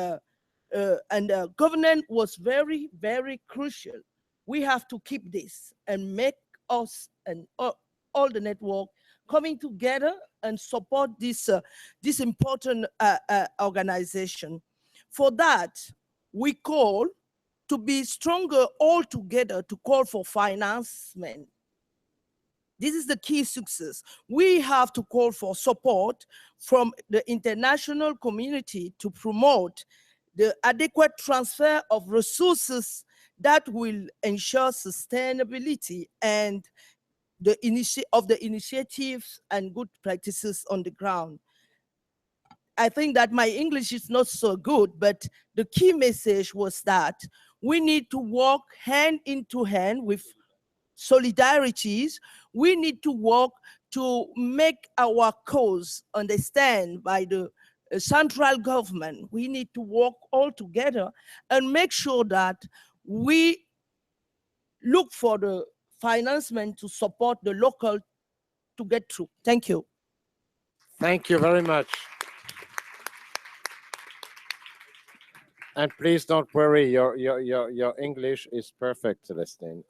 governance was very, very crucial. We have to keep this and make us and all the network coming together and support this, this important organization. For that, we call to be stronger all together, to call for financement. This is the key success. We have to call for support from the international community to promote the adequate transfer of resources that will ensure sustainability and the initiatives and good practices on the ground. I think that my English is not so good, but the key message was that we need to work hand into hand with solidarities. We need to work to make our cause understand by the central government. We need to work all together and make sure that we look for the financement to support the local to get through. Thank you. Thank you very much. And please don't worry, your English is perfect, Celestine.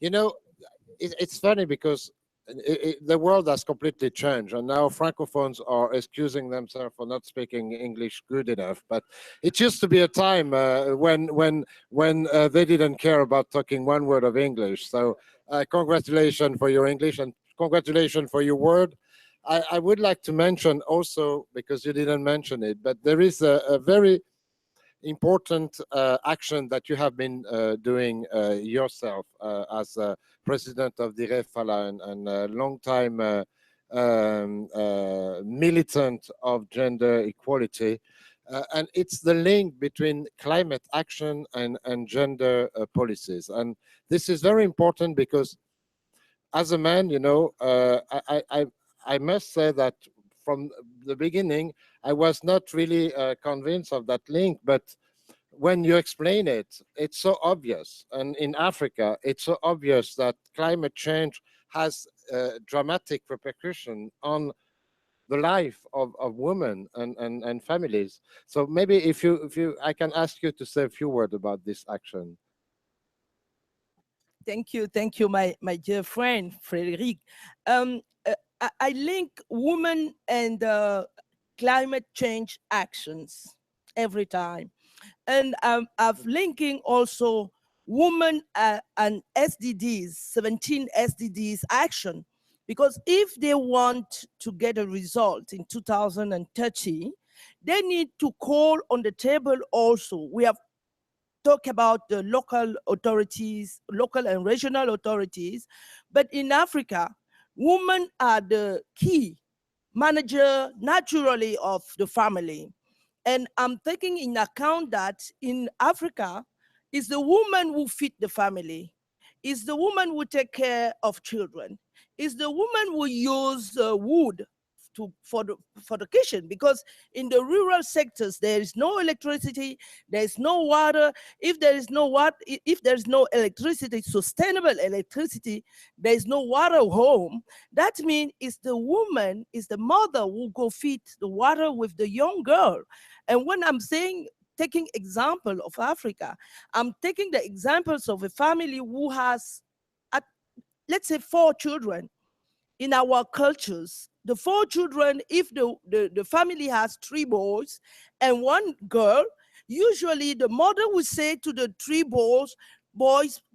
You know, it's funny because the world has completely changed, and now Francophones are excusing themselves for not speaking English good enough. But it used to be a time when they didn't care about talking one word of English. So congratulations for your English and congratulations for your word. I would like to mention also, because you didn't mention it, but there is a very important action that you have been doing yourself as president of the REFALA and a long-time militant of gender equality. And it's the link between climate action and gender policies. And this is very important because as a man, you know, I must say that from the beginning, I was not really convinced of that link, but when you explain it, it's so obvious. And in Africa, it's so obvious that climate change has dramatic repercussion on the life of women and families. So maybe if I can ask you to say a few words about this action. Thank you, my dear friend, Frédéric. I link women and climate change actions every time. And I'm linking also women and SDGs, 17 SDGs action, because if they want to get a result in 2030, they need to call on the table also. We have talked about the local authorities, local and regional authorities, but in Africa, women are the key manager naturally of the family. And I'm taking in account that in Africa, it's the woman who feed the family. It's the woman who take care of children. It's the woman who use wood for the kitchen, because in the rural sectors, there is no electricity, there is no water. If there is no water, if there is no electricity, sustainable electricity, there is no water home. That means it's the woman, it's the mother who go feed the water with the young girl. And when I'm saying taking example of Africa. I'm taking the examples of a family who has, let's say, 4 children. In our cultures, the 4 children, if the family has 3 boys and 1 girl, usually the mother would say to the 3 boys,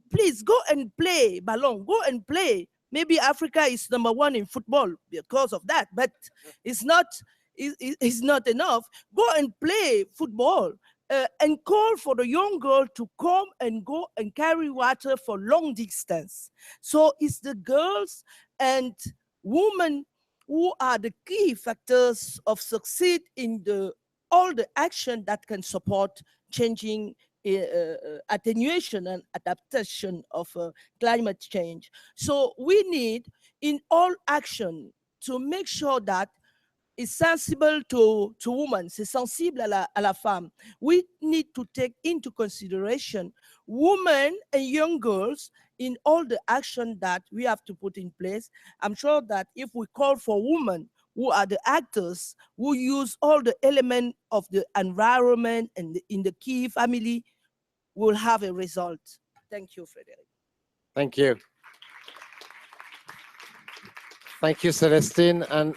please go and play ballon, go and play. Maybe Africa is #1 in football because of that, but it's not enough. Go and play football. And call for the young girl to come and go and carry water for long distance. So it's the girls and women who are the key factors of succeed in all the action that can support changing attenuation and adaptation of climate change. So we need in all action to make sure that is sensible to women, c'est sensible à la femme. We need to take into consideration women and young girls in all the action that we have to put in place. I'm sure that if we call for women who are the actors, who use all the elements of the environment and in the key family, we'll have a result. Thank you, Frederic. Thank you. Thank you, Celestine. And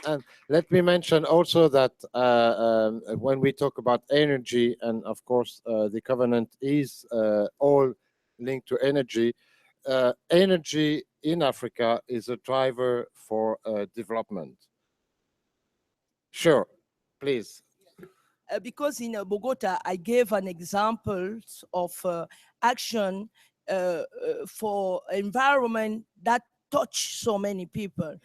let me mention also that when we talk about energy, and of course, the covenant is all linked to energy, energy in Africa is a driver for development. Sure, please. Because in Bogota, I gave an example of action for environment that touch so many people.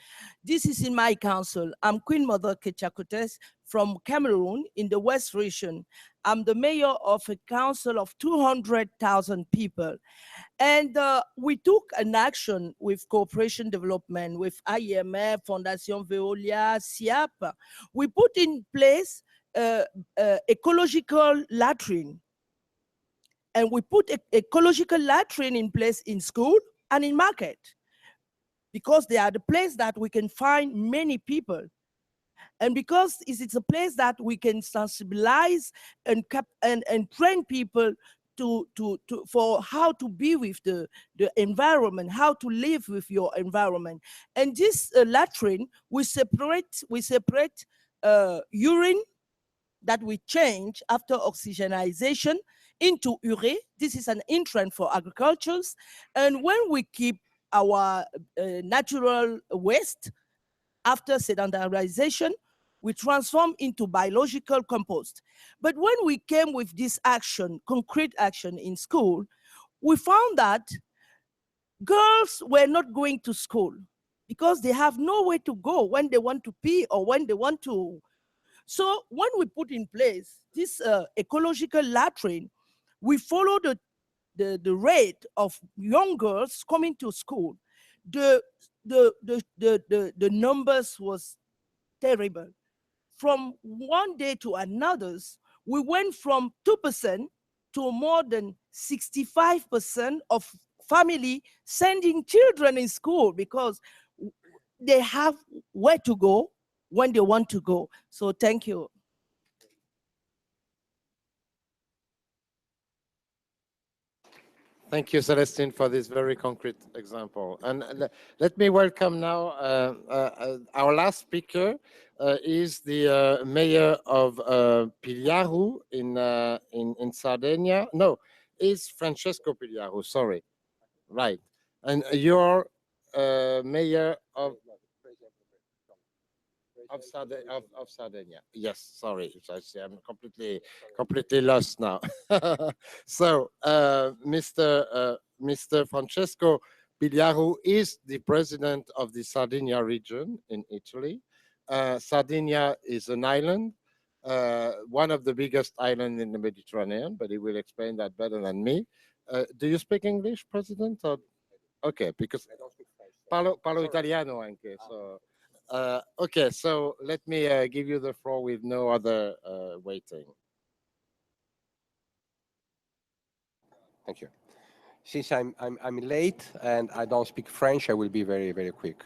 This is in my council. I'm Queen Mother Kechakotes from Cameroon in the West region. I'm the mayor of a council of 200,000 people. And we took an action with cooperation development, with IMF, Fondation Veolia, SIAP. We put in place ecological latrine. And we put ecological latrine in place in school and in market, because they are the place that we can find many people. And because it's a place that we can sensibilize and train people for how to be with the environment, how to live with your environment. And this latrine, we separate urine that we change after oxygenization into urée. This is an entrant for agriculture. And when we keep our natural waste after sedentarization, we transform into biological compost. But when we came with this action, concrete action in school, we found that girls were not going to school because they have nowhere to go when they want to pee or when they want to. So when we put in place this ecological latrine, we follow the rate of young girls coming to school. The numbers was terrible. From one day to another, we went from 2% to more than 65% of family sending children in school because they have where to go when they want to go. So thank you. Thank you, Celestine, for this very concrete example. And let me welcome now our last speaker is the mayor of Pilharu in Sardinia. No, it's Francesco Pilharu, sorry. Right. And you're mayor of Sardinia. Yes, sorry. I'm completely lost now. So, Mr. Francesco Pilharu is the president of the Sardinia region in Italy. Sardinia is an island, one of the biggest islands in the Mediterranean, but he will explain that better than me. Do you speak English, President? Or? Okay, because parlo italiano anche, so. Okay, so let me give you the floor with no other waiting. Thank you. Since I'm late and I don't speak French, I will be very, very quick.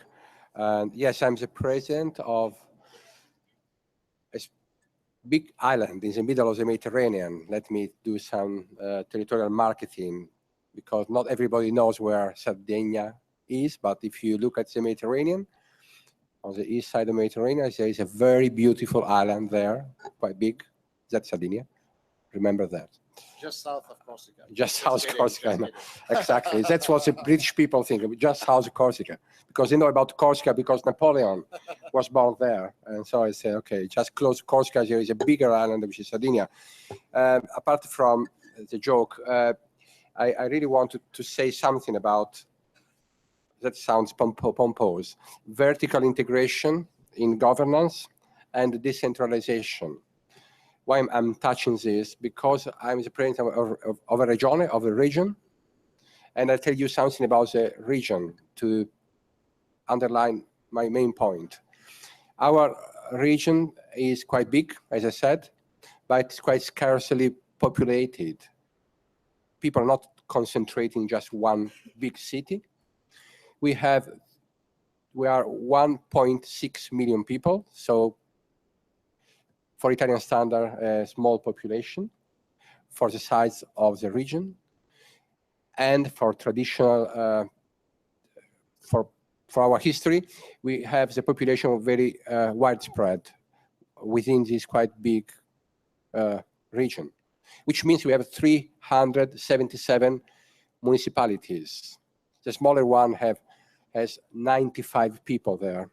And yes, I'm the president of big island in the middle of the Mediterranean. Let me do some territorial marketing, because not everybody knows where Sardinia is, but if you look at the Mediterranean, on the east side of the Mediterranean, there is a very beautiful island there, quite big. That's Sardinia. Remember that. Just south of Corsica. Just south of kidding, Corsica. just No. kidding. Exactly. That's what the British people think of, just south of Corsica. Because they know about Corsica because Napoleon was born there. And so I say, okay, just close to Corsica, there is a bigger island, which is Sardinia. Apart from the joke, I really wanted to say something about, that sounds pompous, vertical integration in governance and decentralization. Why I'm touching this? Because I'm the president of a region, and I'll tell you something about the region to underline my main point. Our region is quite big, as I said, but it's quite scarcely populated. People are not concentrating in just one big city. We are 1.6 million people, so for Italian standard, a small population for the size of the region, and for traditional, for our history, we have the population very widespread within this quite big region, which means we have 377 municipalities. The smaller one has 95 people there.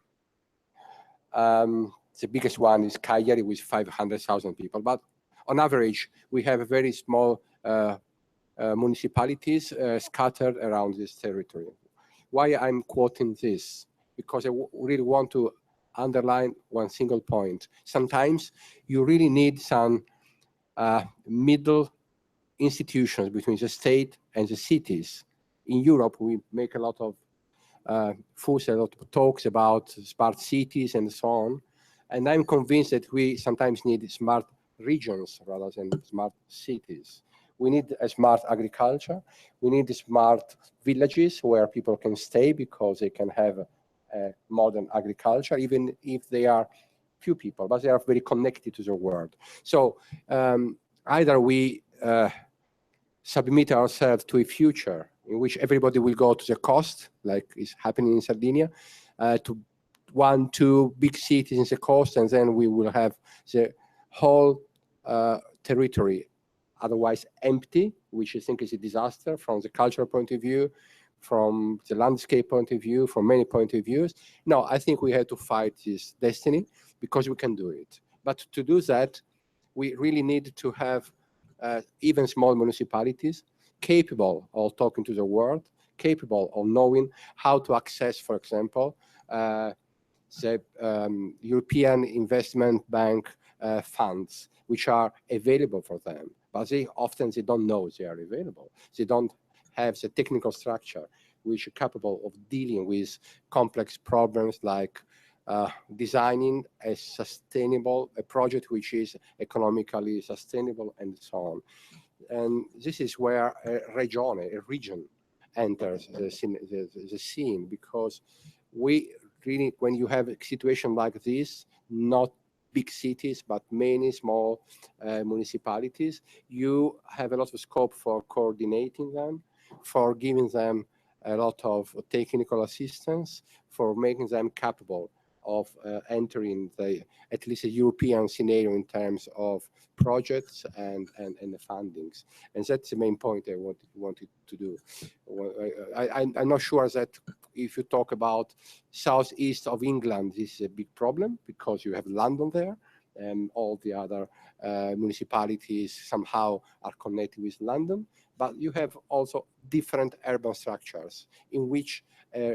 The biggest one is Cagliari with 500,000 people. But on average, we have very small municipalities scattered around this territory. Why I'm quoting this? Because I really want to underline one single point. Sometimes you really need some middle institutions between the state and the cities. In Europe, we make a lot of fuss, a lot of talks about smart cities and so on. And I'm convinced that we sometimes need smart regions rather than smart cities. We need a smart agriculture. We need smart villages where people can stay because they can have a modern agriculture, even if they are few people, but they are very connected to the world. So either we submit ourselves to a future in which everybody will go to the coast, like is happening in Sardinia, to 1-2 big cities in the coast, and then we will have the whole territory otherwise empty, which I think is a disaster from the cultural point of view, from the landscape point of view, from many point of views. No, I think we have to fight this destiny because we can do it. But to do that, we really need to have even small municipalities capable of talking to the world, capable of knowing how to access, for example, the European Investment Bank funds, which are available for them. But they don't know they are available. They don't have the technical structure which are capable of dealing with complex problems like designing a project which is economically sustainable and so on. And this is where a region enters the scene, because we really, when you have a situation like this, not big cities, but many small municipalities, you have a lot of scope for coordinating them, for giving them a lot of technical assistance, for making them capable of entering at least a European scenario in terms of projects and the fundings. And that's the main point I wanted to do. I'm not sure that if you talk about southeast of England, this is a big problem because you have London there, and all the other municipalities somehow are connected with London. But you have also different urban structures in which an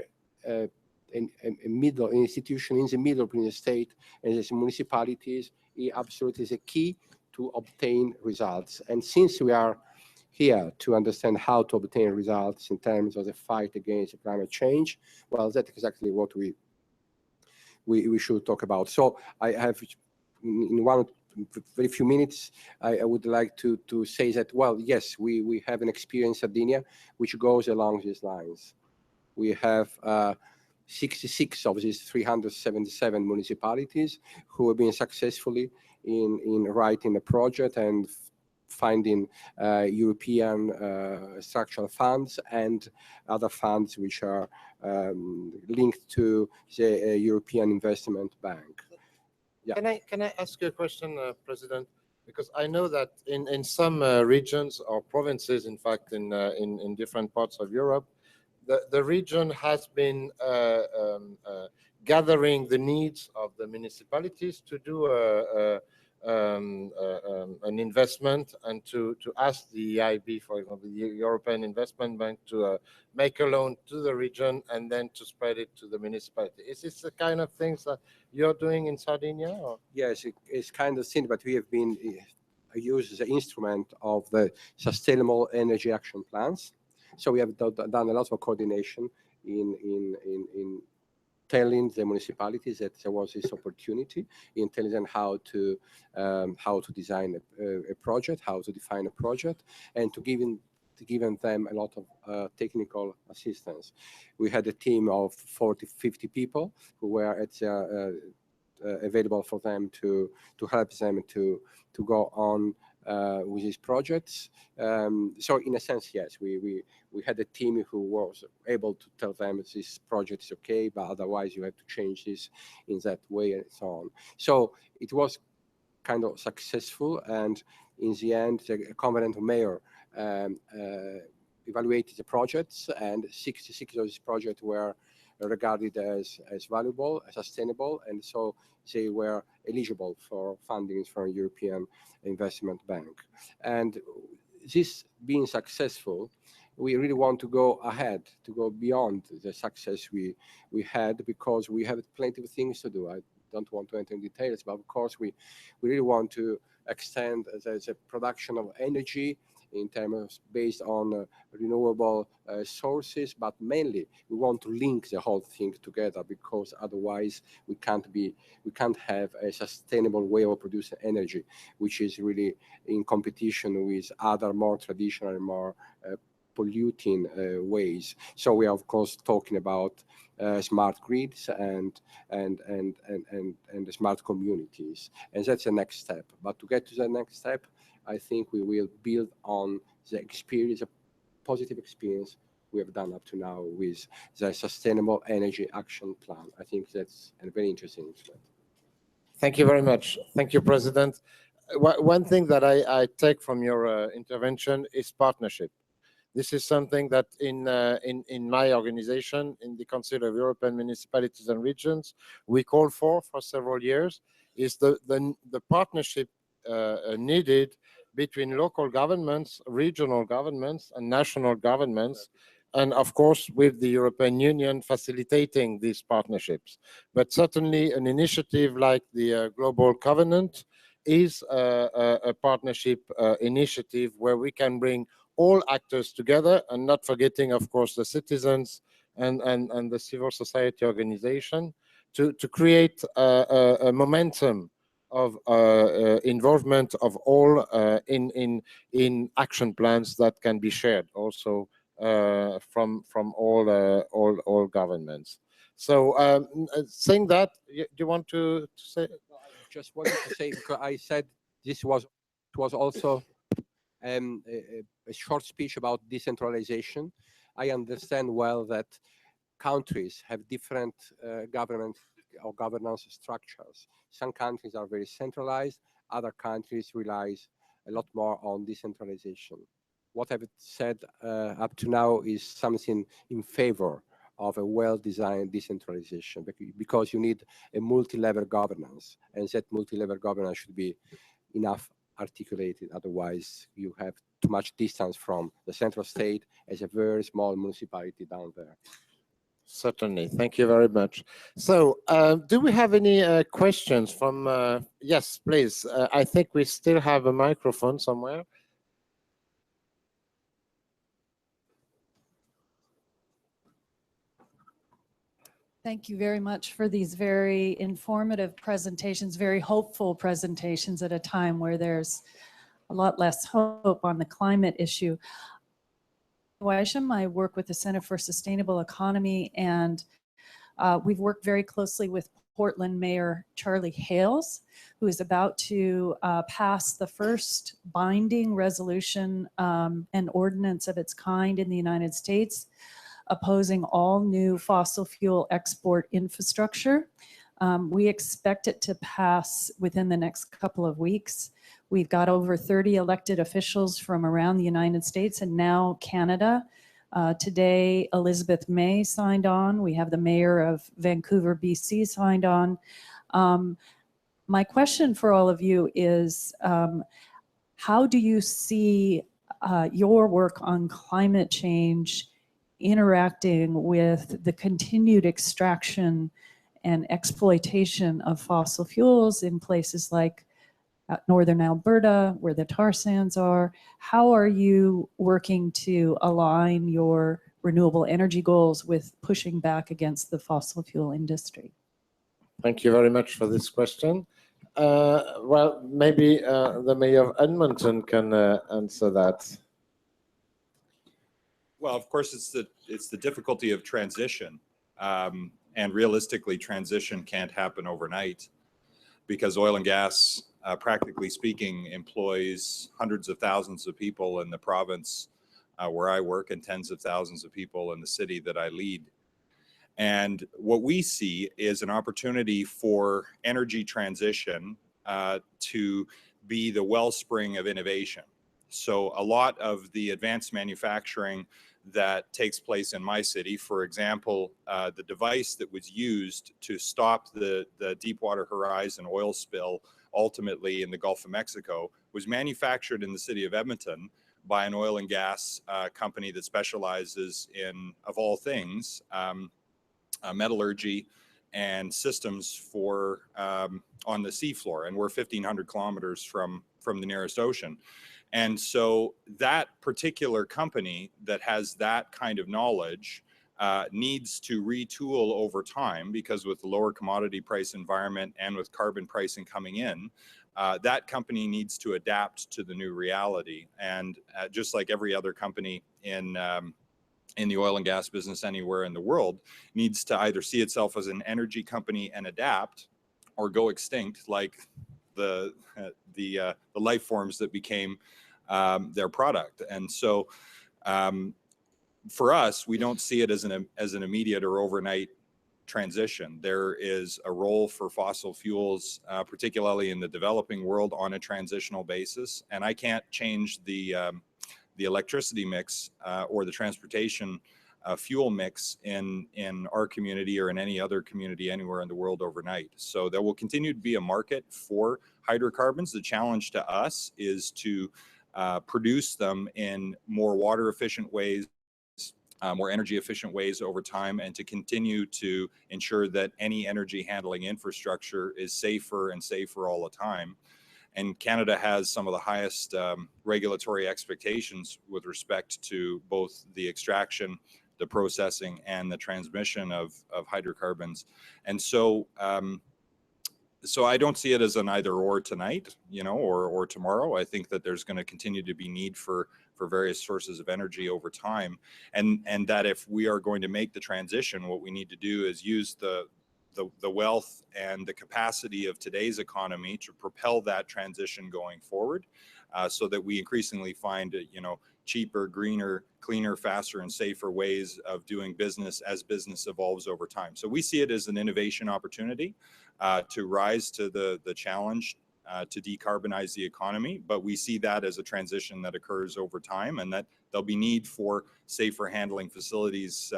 institution in the middle between the state and the municipalities is absolutely the key to obtain results. And since we are here to understand how to obtain results in terms of the fight against climate change, well, that's exactly what we should talk about. So I have, in very few minutes, I would like to say that, well, yes, we have an experience in Sardinia which goes along these lines. We have 66 of these 377 municipalities who have been successfully in writing a project and finding European structural funds and other funds which are linked to the European Investment Bank. Yeah. Can I ask you a question, President? Because I know that in some regions or provinces, in fact, in different parts of Europe, the region has been gathering the needs of the municipalities to do an investment and to ask the EIB, for example, the European Investment Bank, to make a loan to the region and then to spread it to the municipality. Is this the kind of things that you're doing in Sardinia? Or? Yes, it's kind of thin, but we have been used the instrument of the Sustainable Energy Action Plans. So we have done a lot of coordination in telling the municipalities that there was this opportunity, in telling them how to design a project, how to define a project, and to giving them a lot of technical assistance. We had a team of 40-50 people who were available for them to help them to go on with these projects. So in a sense, yes, we had a team who was able to tell them this project is okay, but otherwise you have to change this in that way and so on. So it was kind of successful, and in the end, the Covenant of Mayor evaluated the projects, and 66 of these projects were regarded as valuable, sustainable, and so they were eligible for funding from European Investment Bank. And this being successful, we really want to go ahead, to go beyond the success we had, because we have plenty of things to do. I don't want to enter in details, but of course we really want to extend the production of energy in terms of based on renewable sources, but mainly we want to link the whole thing together, because otherwise we can't have a sustainable way of producing energy, which is really in competition with other more traditional and more polluting ways. So we are of course talking about smart grids and smart communities, and that's the next step. But to get to the next step, I think we will build on the experience, a positive experience we have done up to now with the Sustainable Energy Action Plan. I think that's a very interesting instrument. Thank you very much. Thank you, President. One thing that I take from your intervention is partnership. This is something that in my organization, in the Council of European Municipalities and Regions, we call for several years, is the partnership needed between local governments, regional governments, and national governments, and of course with the European Union facilitating these partnerships. But certainly an initiative like the Global Covenant is a partnership initiative where we can bring all actors together, and not forgetting, of course, the citizens and the civil society organization, to create a momentum of involvement of all in action plans that can be shared also from all governments. So saying that, do you want to say? Just wanted to say, because I said it was also a short speech about decentralization. I understand well that countries have different government or governance structures. Some countries are very centralized, other countries rely a lot more on decentralization. What I've said up to now is something in favor of a well-designed decentralization, because you need a multi-level governance, and that multi-level governance should be enough articulated. Otherwise, you have too much distance from the central state as a very small municipality down there. Certainly. Thank you very much. So do we have any questions from, yes, please. I think we still have a microphone somewhere. Thank you very much for these very informative presentations, very hopeful presentations at a time where there's a lot less hope on the climate issue. I work with the Center for Sustainable Economy, and We've worked very closely with Portland Mayor Charlie Hales, who is about to pass the first binding resolution and ordinance of its kind in the United States, opposing all new fossil fuel export infrastructure. We expect it to pass within the next couple of weeks. We've got over 30 elected officials from around the United States and now Canada. Today, Elizabeth May signed on. We have the mayor of Vancouver, BC signed on. My question for all of you is, how do you see your work on climate change interacting with the continued extraction and exploitation of fossil fuels in places like northern Alberta, where the tar sands are? How are you working to align your renewable energy goals with pushing back against the fossil fuel industry? Thank you very much for this question. Well, maybe the mayor of Edmonton can answer that. Well, of course, it's the difficulty of transition, and realistically, transition can't happen overnight because oil and gas, practically speaking, employs hundreds of thousands of people in the province where I work and tens of thousands of people in the city that I lead. And what we see is an opportunity for energy transition to be the wellspring of innovation. So a lot of the advanced manufacturing that takes place in my city, for example, the device that was used to stop the Deepwater Horizon oil spill ultimately in the Gulf of Mexico was manufactured in the city of Edmonton by an oil and gas company that specializes in, of all things, metallurgy and systems for on the seafloor, and we're 1,500 kilometers from the nearest ocean. And so that particular company that has that kind of knowledge needs to retool over time, because with the lower commodity price environment and with carbon pricing coming in, that company needs to adapt to the new reality. And just like every other company in the oil and gas business anywhere in the world, needs to either see itself as an energy company and adapt, or go extinct, like the life forms that became their product. And so for us, we don't see it as an immediate or overnight transition. There is a role for fossil fuels, particularly in the developing world, on a transitional basis. And I can't change the electricity mix or the transportation fuel mix in our community or in any other community anywhere in the world overnight. So there will continue to be a market for hydrocarbons. The challenge to us is to produce them in more water efficient ways, more energy efficient ways over time, and to continue to ensure that any energy handling infrastructure is safer and safer all the time. And Canada has some of the highest regulatory expectations with respect to both the extraction, the processing, and the transmission of hydrocarbons. And so so I don't see it as an either or tonight, or tomorrow. I think that there's going to continue to be need for various sources of energy over time, and that if we are going to make the transition, what we need to do is use the wealth and the capacity of today's economy to propel that transition going forward, so that we increasingly find cheaper, greener, cleaner, faster, and safer ways of doing business as business evolves over time. So we see it as an innovation opportunity to rise to the challenge to decarbonize the economy, but we see that as a transition that occurs over time, and that there'll be need for safer handling facilities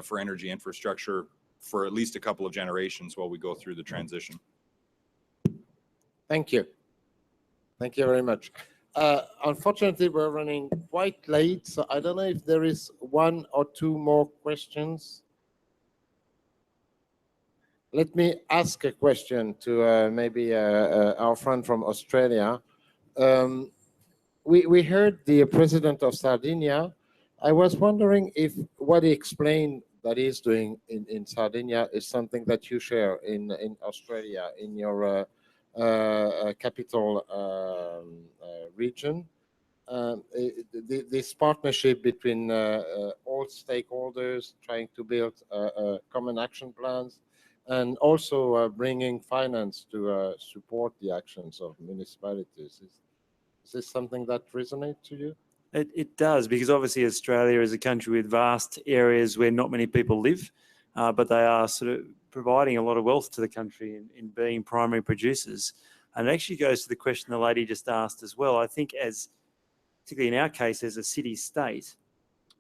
for energy infrastructure for at least a couple of generations while we go through the transition. Thank you. Thank you very much. Unfortunately, we're running quite late, so I don't know if there is one or two more questions. Let me ask a question to maybe our friend from Australia. We heard the president of Sardinia. I was wondering if what he explained that he's doing in Sardinia is something that you share in Australia, in your capital region. this partnership between all stakeholders trying to build common action plans, and also bringing finance to support the actions of municipalities. Is this something that resonates to you? It does, because obviously Australia is a country with vast areas where not many people live, but they are sort of providing a lot of wealth to the country in being primary producers. And it actually goes to the question the lady just asked as well. I think particularly in our case, as a city-state,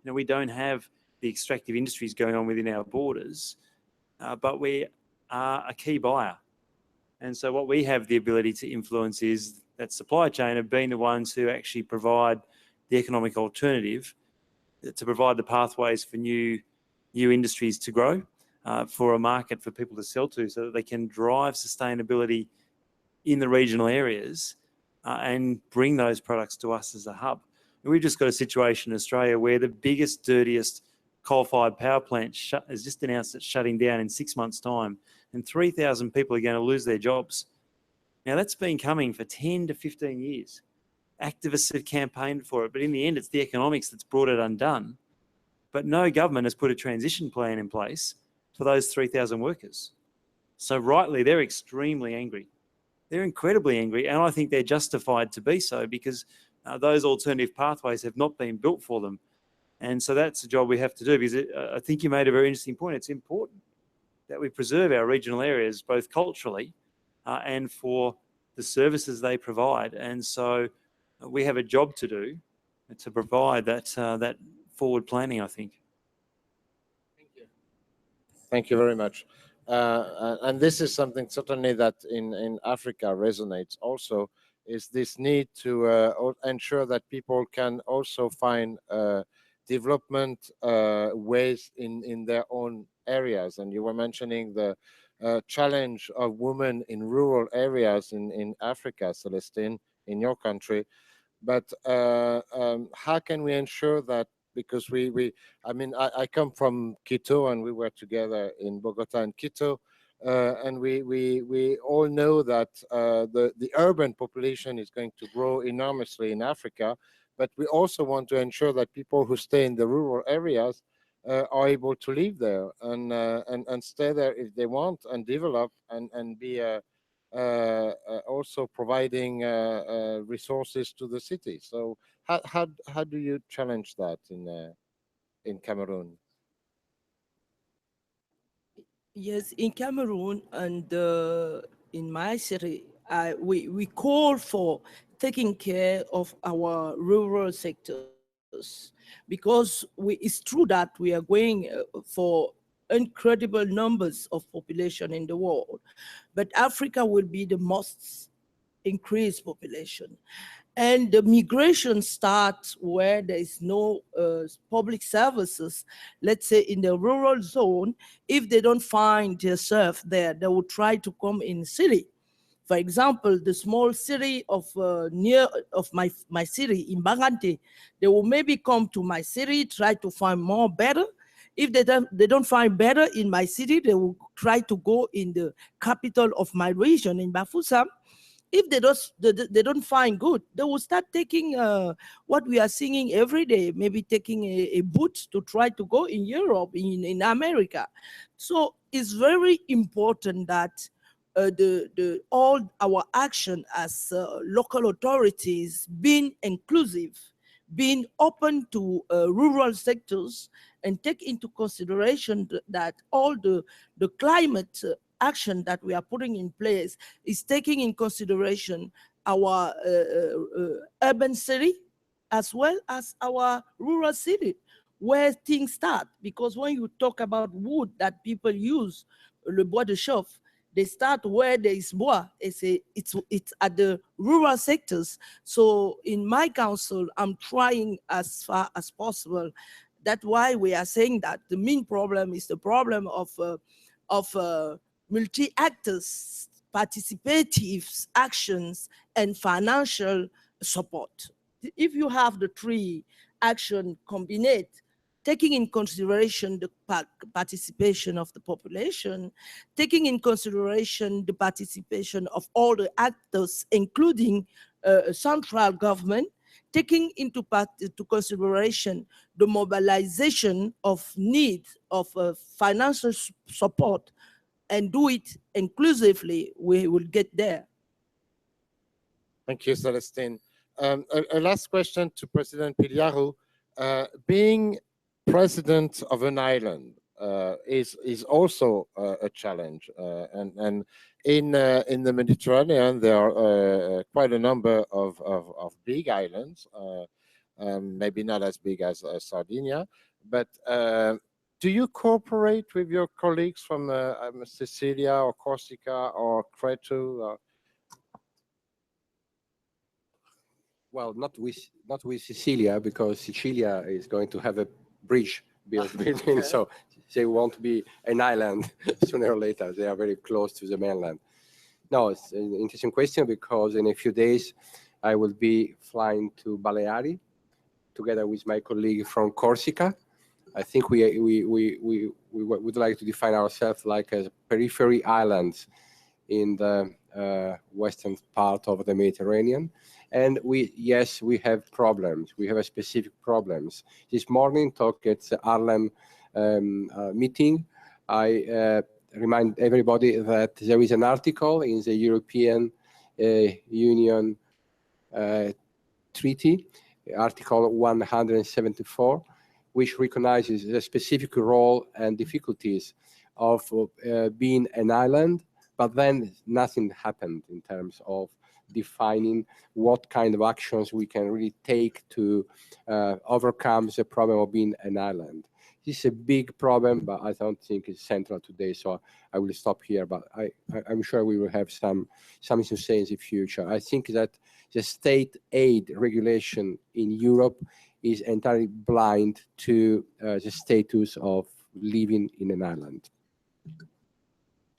we don't have the extractive industries going on within our borders, but we are a key buyer. And so what we have the ability to influence is that supply chain of being the ones who actually provide the economic alternative to provide the pathways for new industries to grow, for a market for people to sell to, so that they can drive sustainability in the regional areas and bring those products to us as a hub. And we've just got a situation in Australia where the biggest, dirtiest coal-fired power plant has just announced it's shutting down in 6 months' time, and 3,000 people are going to lose their jobs. Now, that's been coming for 10 to 15 years. Activists have campaigned for it, but in the end, it's the economics that's brought it undone. But no government has put a transition plan in place for those 3,000 workers. So rightly, they're extremely angry. They're incredibly angry, and I think they're justified to be so, because those alternative pathways have not been built for them. And so that's the job we have to do, because I think you made a very interesting point. It's important that we preserve our regional areas, both culturally and for the services they provide. And so we have a job to do to provide that forward planning, I think. Thank you very much. And this is something certainly that in Africa resonates also, is this need to ensure that people can also find development ways in their own areas. And you were mentioning the challenge of women in rural areas in Africa, Celestine, in your country. But how can we ensure that? Because I come from Quito, and we were together in Bogota and Quito, and we all know that the urban population is going to grow enormously in Africa, but we also want to ensure that people who stay in the rural areas are able to live there and stay there if they want, and develop and be also providing resources to the city. So how do you challenge that in Cameroon? Yes, in Cameroon and in my city, we call for taking care of our rural sectors, because it's true that we are going for incredible numbers of population in the world, but Africa will be the most increased population. And the migration starts where there is no public services. Let's say in the rural zone, if they don't find themselves there, they will try to come in city. For example, the small city of my city in Bangante, they will maybe come to my city, try to find more better. If they don't find better in my city, they will try to go in the capital of my region in Bafoussam. If they don't find good, they will start taking what we are seeing every day, maybe taking a boat to try to go in Europe, in America. So it's very important that all our action as local authorities being inclusive, being open to rural sectors, and take into consideration that all the climate action that we are putting in place is taking in consideration our urban city as well as our rural city, where things start. Because when you talk about wood that people use, le bois de chauffe, they start where there is bois. It's at the rural sectors. So in my council, I'm trying as far as possible. That's why we are saying that the main problem is the problem of multi-actors, participative actions, and financial support. If you have the three action combined, taking in consideration the participation of the population, taking in consideration the participation of all the actors, including central government, taking into consideration the mobilization of needs of financial support and do it inclusively, we will get there. Thank you, Celestine. A last question to President Piliaru. Being president of an island is also a challenge, and in the Mediterranean there are quite a number of big islands, maybe not as big as Sardinia, but do you cooperate with your colleagues from Sicilia or Corsica or Crete? Well, not with Sicilia, because Sicilia is going to have a bridge built between, so they won't be an island sooner or later. They are very close to the mainland. No, it's an interesting question, because in a few days I will be flying to Baleari together with my colleague from Corsica. I think we would like to define ourselves like as periphery islands in the western part of the Mediterranean. And yes, we have problems. We have specific problems. This morning, talk at the Harlem meeting, I remind everybody that there is an article in the European Union Treaty, Article 174, which recognizes the specific role and difficulties of being an island, but then nothing happened in terms of defining what kind of actions we can really take to overcome the problem of being an island. This is a big problem, but I don't think it's central today, so I will stop here. But I'm sure we will have something to say in the future. I think that the state aid regulation in Europe is entirely blind to the status of living in an island.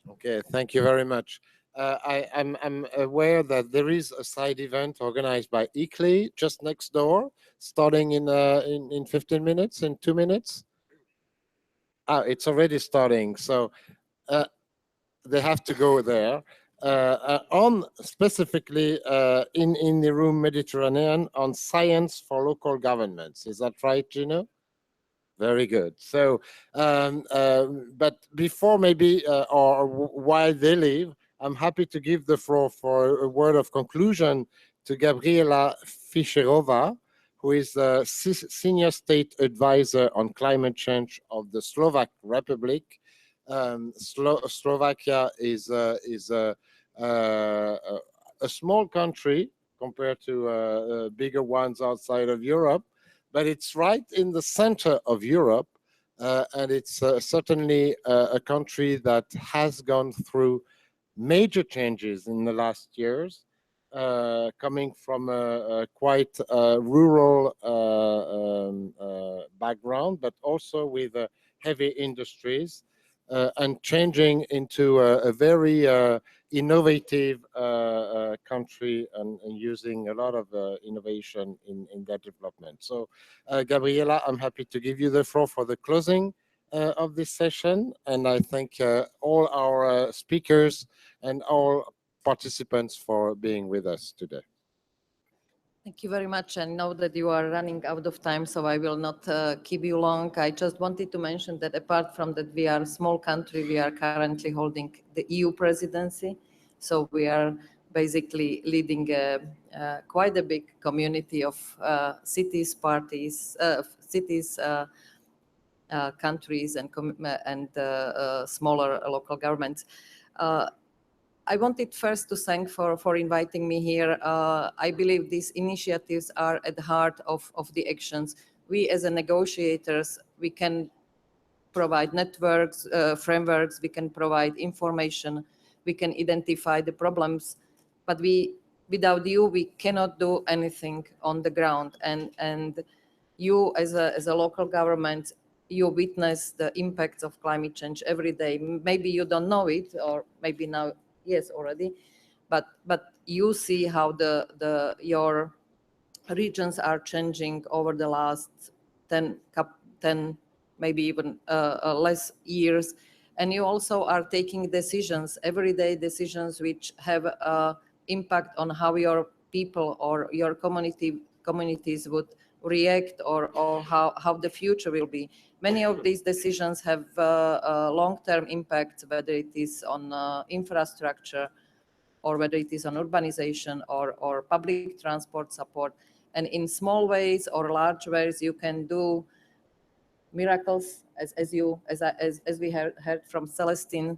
Okay, thank you very much. I'm aware that there is a side event organized by ICLEI just next door, starting in 15 minutes, in 2 minutes. It's already starting, so they have to go there. On specifically in the room Mediterranean on science for local governments. Is that right, Gino? Very good. So, but before maybe or while they leave, I'm happy to give the floor for a word of conclusion to Gabriela Fischerova, who is the Senior State Advisor on Climate Change of the Slovak Republic. Slovakia is a small country compared to bigger ones outside of Europe, but it's right in the center of Europe, and it's certainly a country that has gone through major changes in the last years, coming from a quite rural background, but also with heavy industries, and changing into a very innovative country and using a lot of innovation in that development. So, Gabriela, I'm happy to give you the floor for the closing of this session, and I thank all our speakers and all participants for being with us today. Thank you very much. I know that you are running out of time, so I will not keep you long. I just wanted to mention that apart from that we are a small country, we are currently holding the EU presidency. So we are basically leading quite a big community of cities, parties, countries and smaller local governments. I wanted first to thank for inviting me here. I believe these initiatives are at the heart of the actions. We as negotiators, we can provide networks, frameworks, we can provide information, we can identify the problems, but without you, we cannot do anything on the ground. And you as a local government, you witness the impacts of climate change every day. Maybe you don't know it, or maybe now, yes, already, but you see how your regions are changing over the last 10, maybe even less years, and you also are taking decisions, everyday decisions, which have impact on how your people or your community communities would react, or how the future will be. Many of these decisions have long-term impact, whether it is on infrastructure, or whether it is on urbanization or public transport support. And in small ways or large ways, you can do miracles, as we heard from Celestine.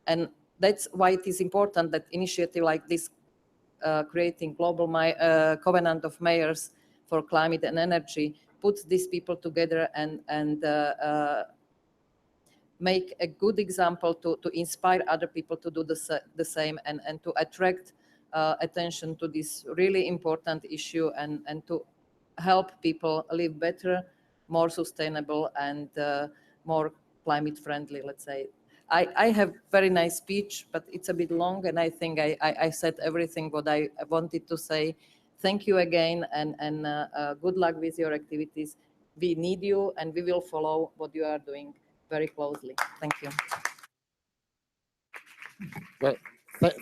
And that's why it is important that initiative like this, creating global covenant of mayors for climate and energy, puts these people together and make a good example to inspire other people to do the same, and to attract attention to this really important issue, and to help people live better, more sustainable, and more climate friendly, let's say. I have very nice speech, but it's a bit long, and I think I said everything what I wanted to say. Thank you again, and good luck with your activities. We need you, and we will follow what you are doing very closely. Thank you. Well,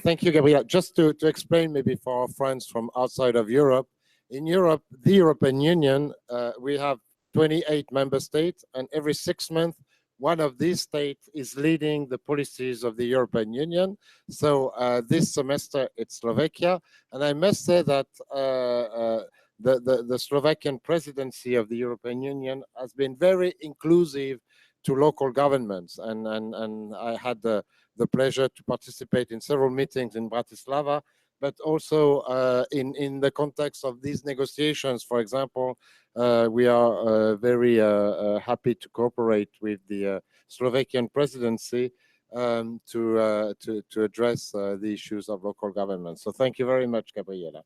thank you, Gabriela. Just to explain maybe for our friends from outside of Europe, in Europe, the European Union, we have 28 member states, and every 6 months, one of these states is leading the policies of the European Union. So this semester, it's Slovakia. And I must say that the Slovakian presidency of the European Union has been very inclusive to local governments. And I had the pleasure to participate in several meetings in Bratislava, but also in the context of these negotiations. For example, we are very happy to cooperate with the Slovakian presidency to address the issues of local government. So thank you very much, Gabriela.